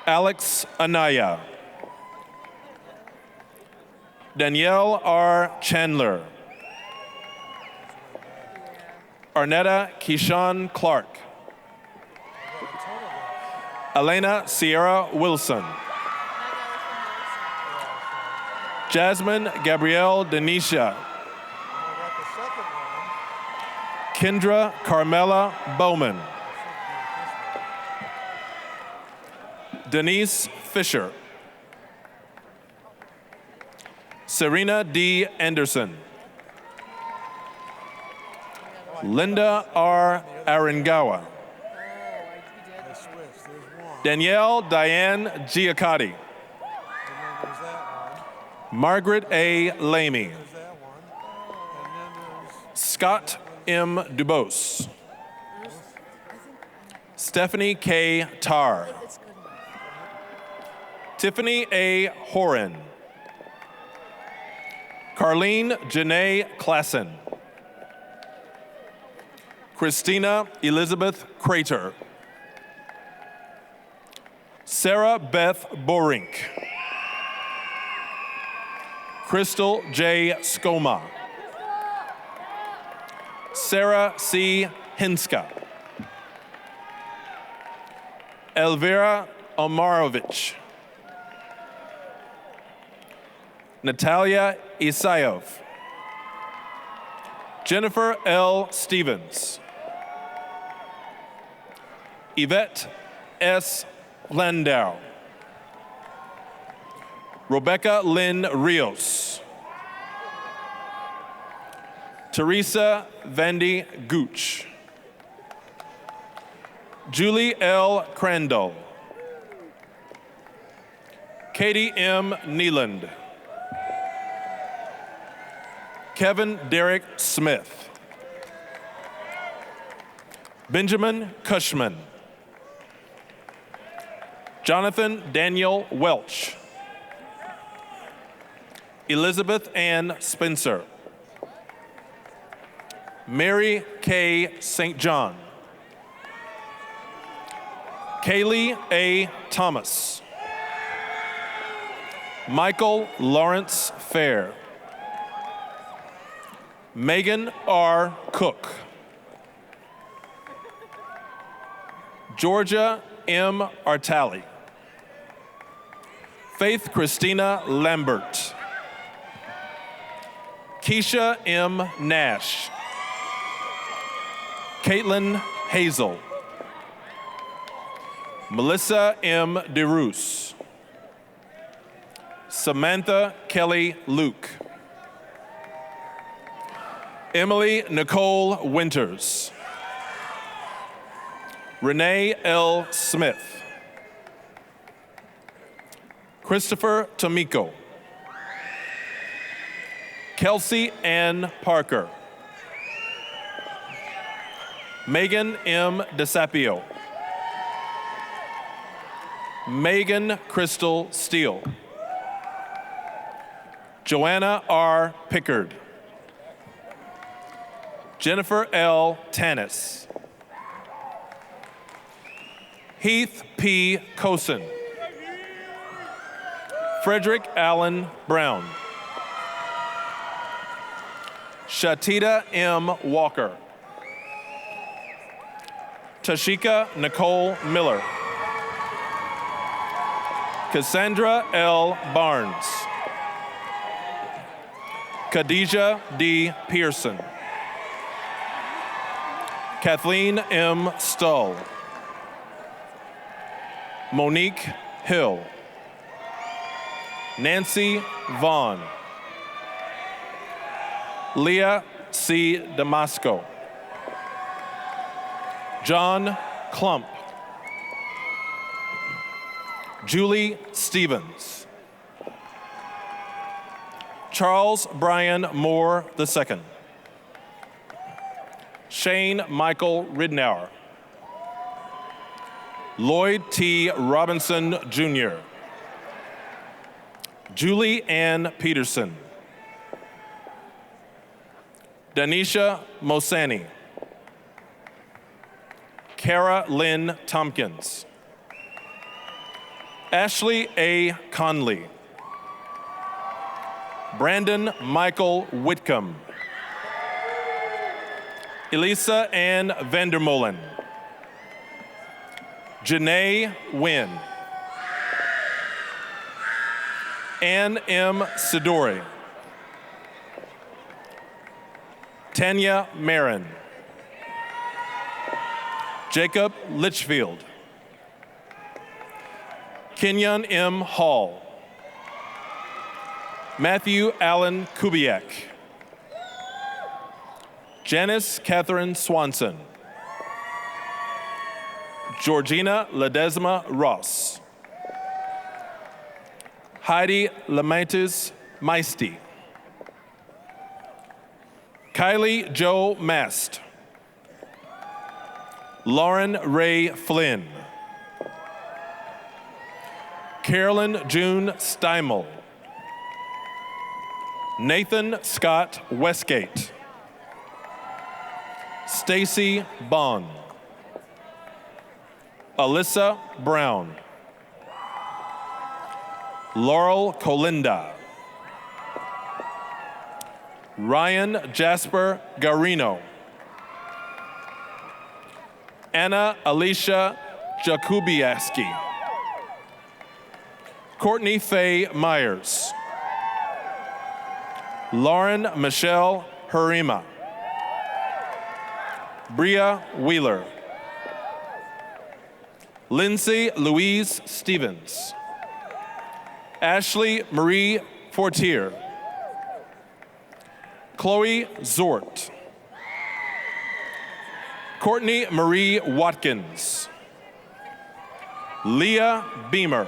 Alex Anaya. Danielle R. Chandler. Arnetta Keyshawn Clark. Elena Sierra Wilson. Jasmine Gabrielle Denisha. Kendra Carmela Bowman. Denise Fisher. Serena D. Anderson. Linda R. Arangawa. Danielle Diane Giacotti. Margaret A. Lamy. Scott M. Dubose. Stephanie K. Tarr. Tiffany A. Horan. Carlene Janae Klassen. Christina Elizabeth Crater. Sarah Beth Borink. Crystal J. Skoma. Sarah C. Hinska. Elvira Omarovich. Natalia Isayov. Jennifer L. Stevens. Yvette S. Landau. Rebecca Lynn Rios. Teresa Vandy Gooch. Julie L. Crandall. Katie M. Neeland. Kevin Derek Smith. Benjamin Cushman. Jonathan Daniel Welch. Elizabeth Ann Spencer. Mary K. St. John. Kaylee A. Thomas. Michael Lawrence Fair. Megan R. Cook. Georgia M. Artali. Faith Christina Lambert. Keisha M. Nash. Caitlin Hazel. Melissa M. DeRoos. Samantha Kelly Luke. Emily Nicole Winters. Renee L. Smith. Christopher Tomiko. Kelsey Ann Parker. Megan M. DeSapio. Megan Crystal Steele. Joanna R. Pickard. Jennifer L. Tannis. Heath P. Cosin. Frederick Allen Brown. Shatita M. Walker. Tashika Nicole Miller. Cassandra L. Barnes. Khadijah D. Pearson. Kathleen M. Stull. Monique Hill. Nancy Vaughn. Leah C. Damasco. John Klump. Julie Stevens. Charles Brian Moore II. Shane Michael Ridnour. Lloyd T. Robinson Jr. Julie Ann Peterson. Danisha Mosani. Kara Lynn Tompkins. Ashley A. Conley. Brandon Michael Whitcomb. Elisa Ann Vandermolen. Janae Wynn. Ann M. Sidori. Tanya Marin. Jacob Litchfield. Kenyon M. Hall. Matthew Allen Kubiak. Janice Catherine Swanson. Georgina Ledesma Ross. Heidi Lamaitis Meisty. Kylie Jo Mast. Lauren Ray Flynn. Carolyn June Steimel. Nathan Scott Westgate. Stacy Bond. Alyssa Brown. Laurel Colinda. Ryan Jasper Garino. Anna Alicia Jakubiaski. Courtney Faye Myers. Lauren Michelle Harima. Bria Wheeler. Lindsay Louise Stevens. Ashley Marie Fortier. Chloe Zort. Courtney Marie Watkins. Leah Beamer.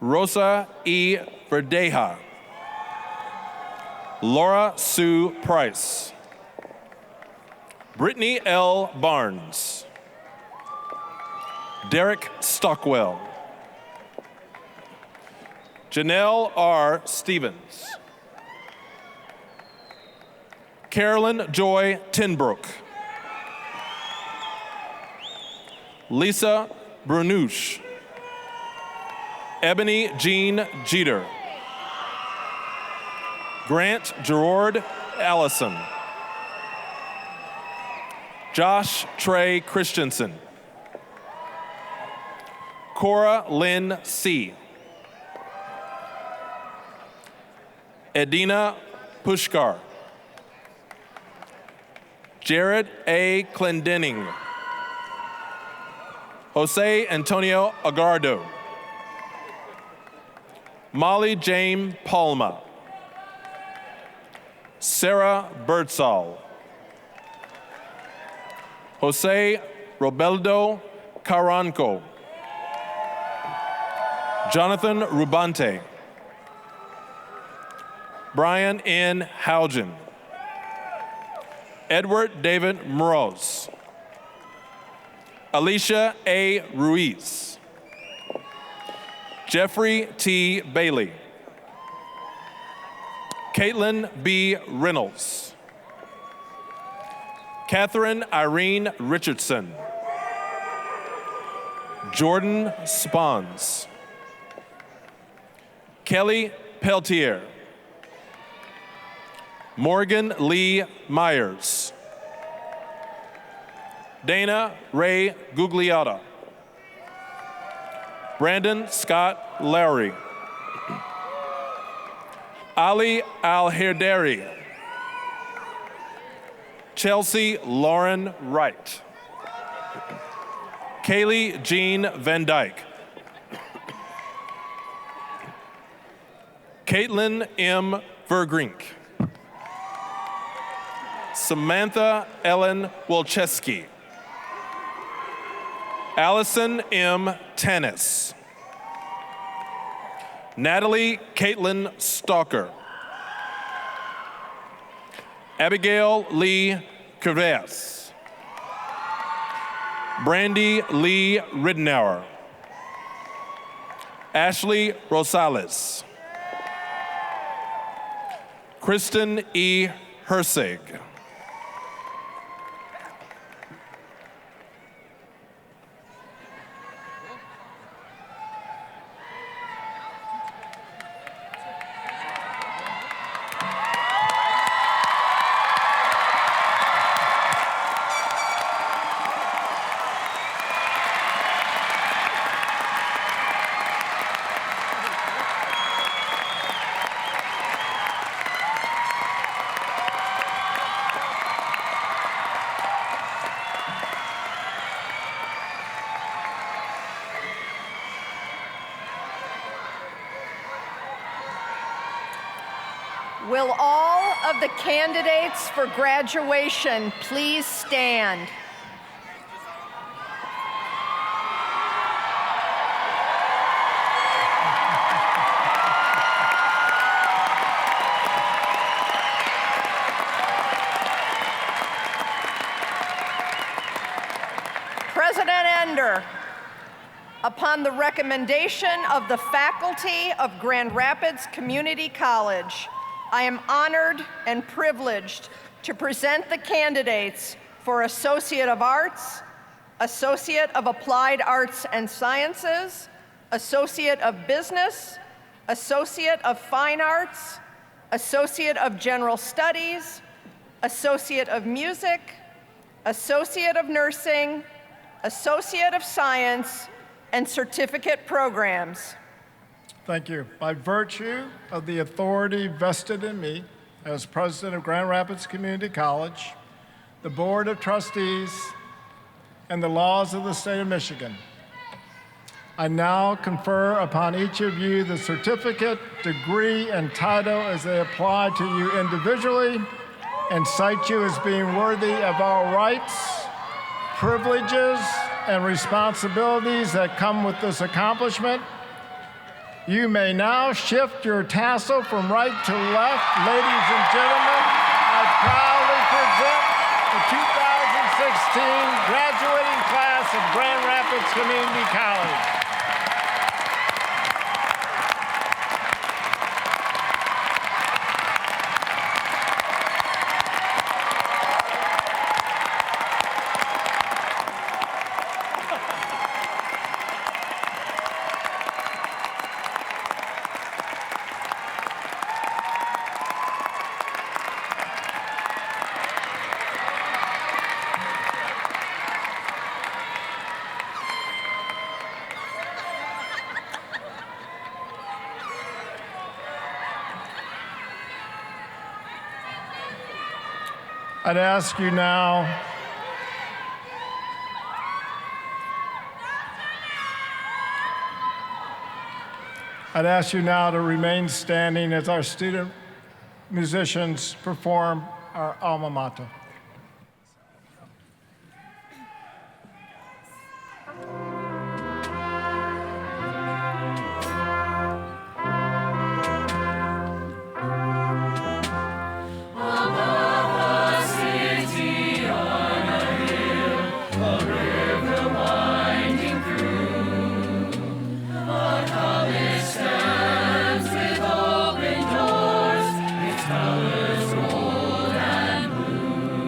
Rosa E. Verdeja. Laura Sue Price. Brittany L. Barnes. Derek Stockwell. Janelle R. Stevens. Carolyn Joy Tinbrook. Lisa Brunuche. Ebony Jean Jeter. Grant Gerard Allison. Josh Trey Christensen. Cora Lynn C. Edina Pushkar. Jared A. Clendenning. Jose Antonio Agardo. Molly Jane Palma. Sarah Birdsall. Jose Robeldo Caranco. Jonathan Rubante. Brian N. Haugen. Edward David Moroz. Alicia A. Ruiz. Jeffrey T. Bailey. Caitlin B. Reynolds. Catherine Irene Richardson. Jordan Spons. Kelly Peltier. Morgan Lee Myers. Dana Ray Gugliotta. Brandon Scott Lowry. Ali Al-Hirdari. Chelsea Lauren Wright. Kaylee Jean Van Dyke. Caitlin M. Vergrink. Samantha Ellen Wolcheski. Allison M. Tannis. Natalie Caitlin Stalker. Abigail Lee Kravas. Brandy Lee Ridenour. Ashley Rosales. Kristen E. Hersig. Will all of the candidates for graduation please stand? President Ender, upon the recommendation of the faculty of Grand Rapids Community College, I am honored and privileged to present the candidates for Associate of Arts, Associate of Applied Arts and Sciences, Associate of Business, Associate of Fine Arts, Associate of General Studies, Associate of Music, Associate of Nursing, Associate of Science, and certificate programs. Thank you. By virtue of the authority vested in me as president of Grand Rapids Community College, the Board of Trustees, and the laws of the state of Michigan, I now confer upon each of you the certificate, degree, and title as they apply to you individually and cite you as being worthy of all rights, privileges, and responsibilities that come with this accomplishment. You may now shift your tassel from right to left. Ladies and gentlemen, I proudly present the 2016 graduating class of Grand Rapids Community College. I'd ask you now to remain standing as our student musicians perform our alma mater. Colors, its colors gold and blue.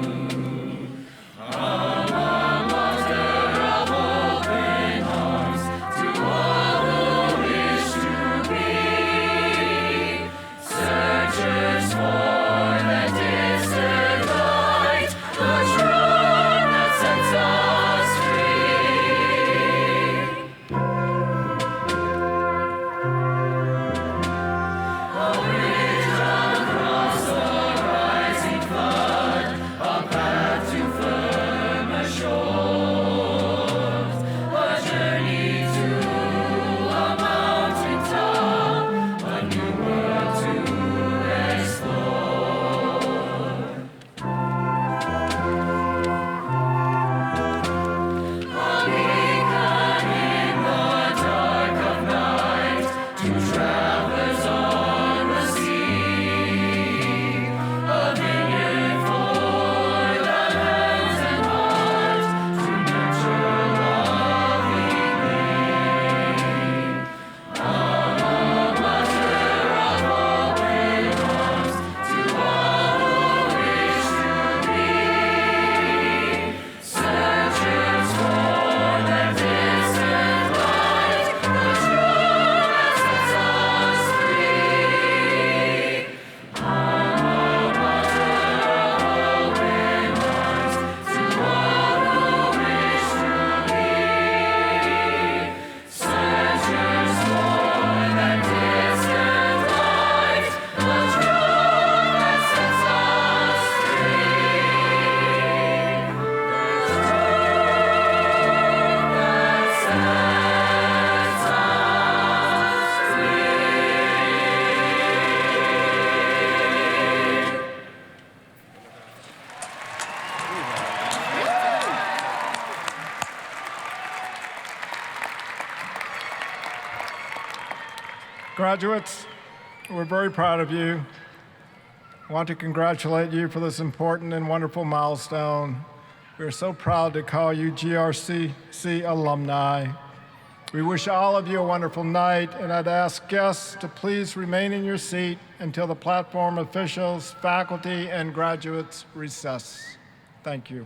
Graduates, we're very proud of you. I want to congratulate you for this important and wonderful milestone. We are so proud to call you GRCC alumni. We wish all of you a wonderful night, and I'd ask guests to please remain in your seat until the platform officials, faculty, and graduates recess. Thank you.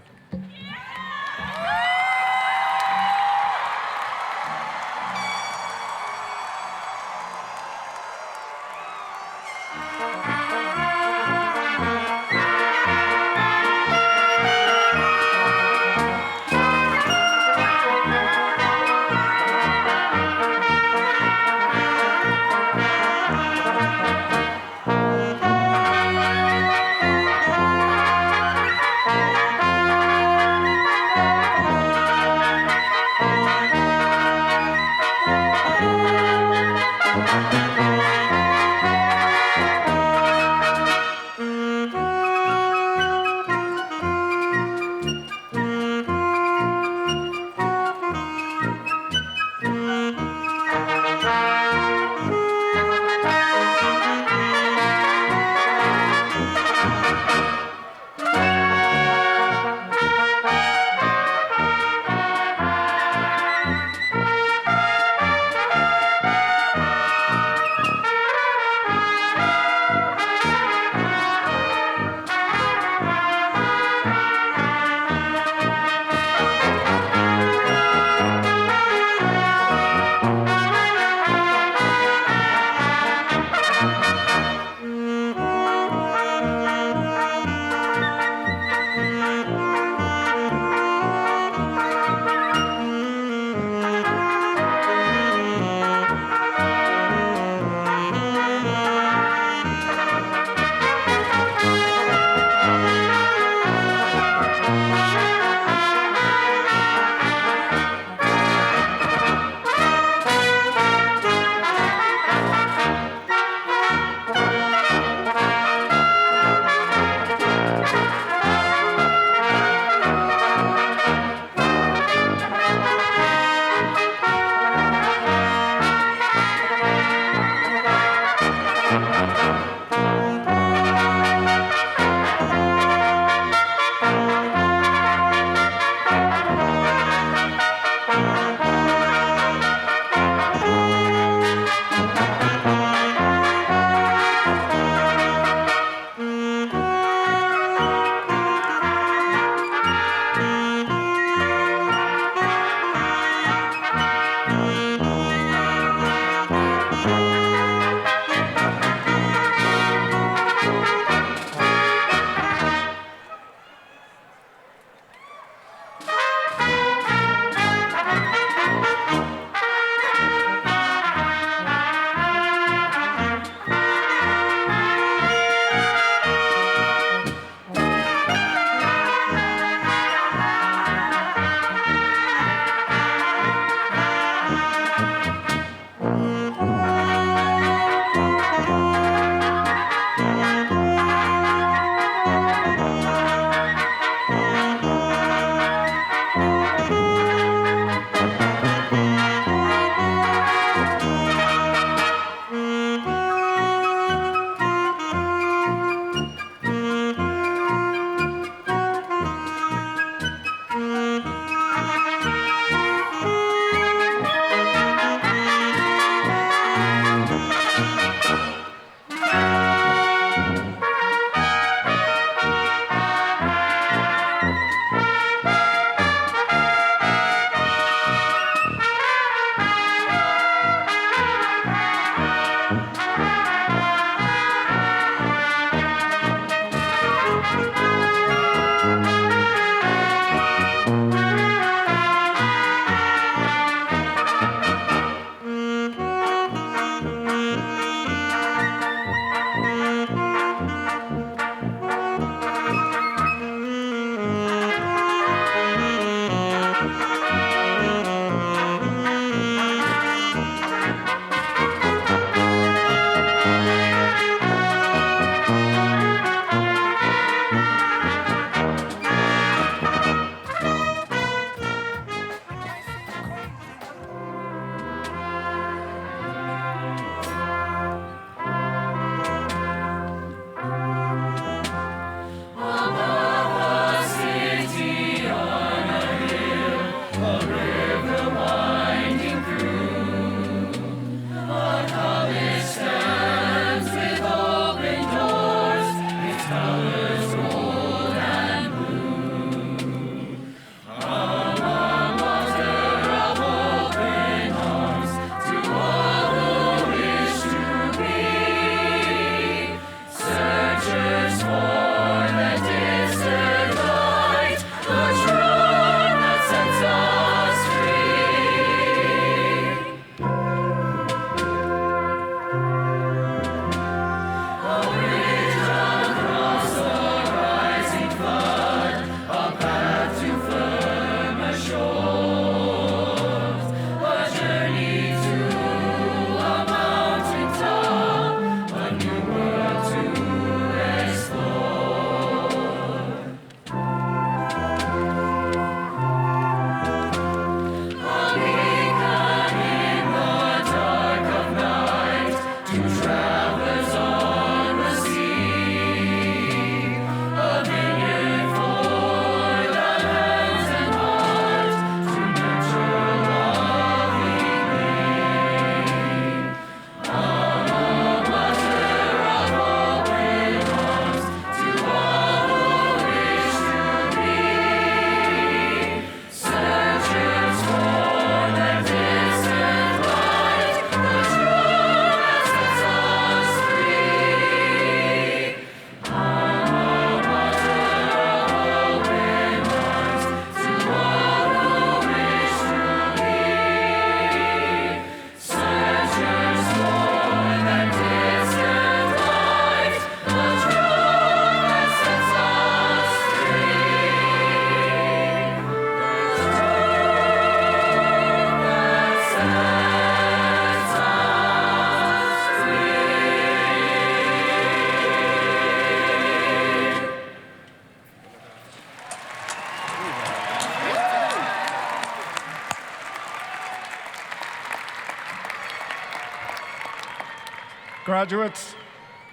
Graduates,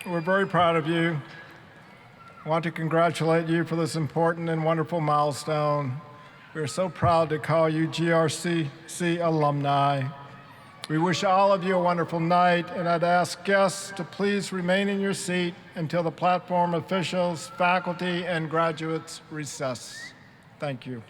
we're very proud of you. I want to congratulate you for this important and wonderful milestone. We are so proud to call you GRCC alumni. We wish all of you a wonderful night, and I'd ask guests to please remain in your seat until the platform officials, faculty, and graduates recess. Thank you.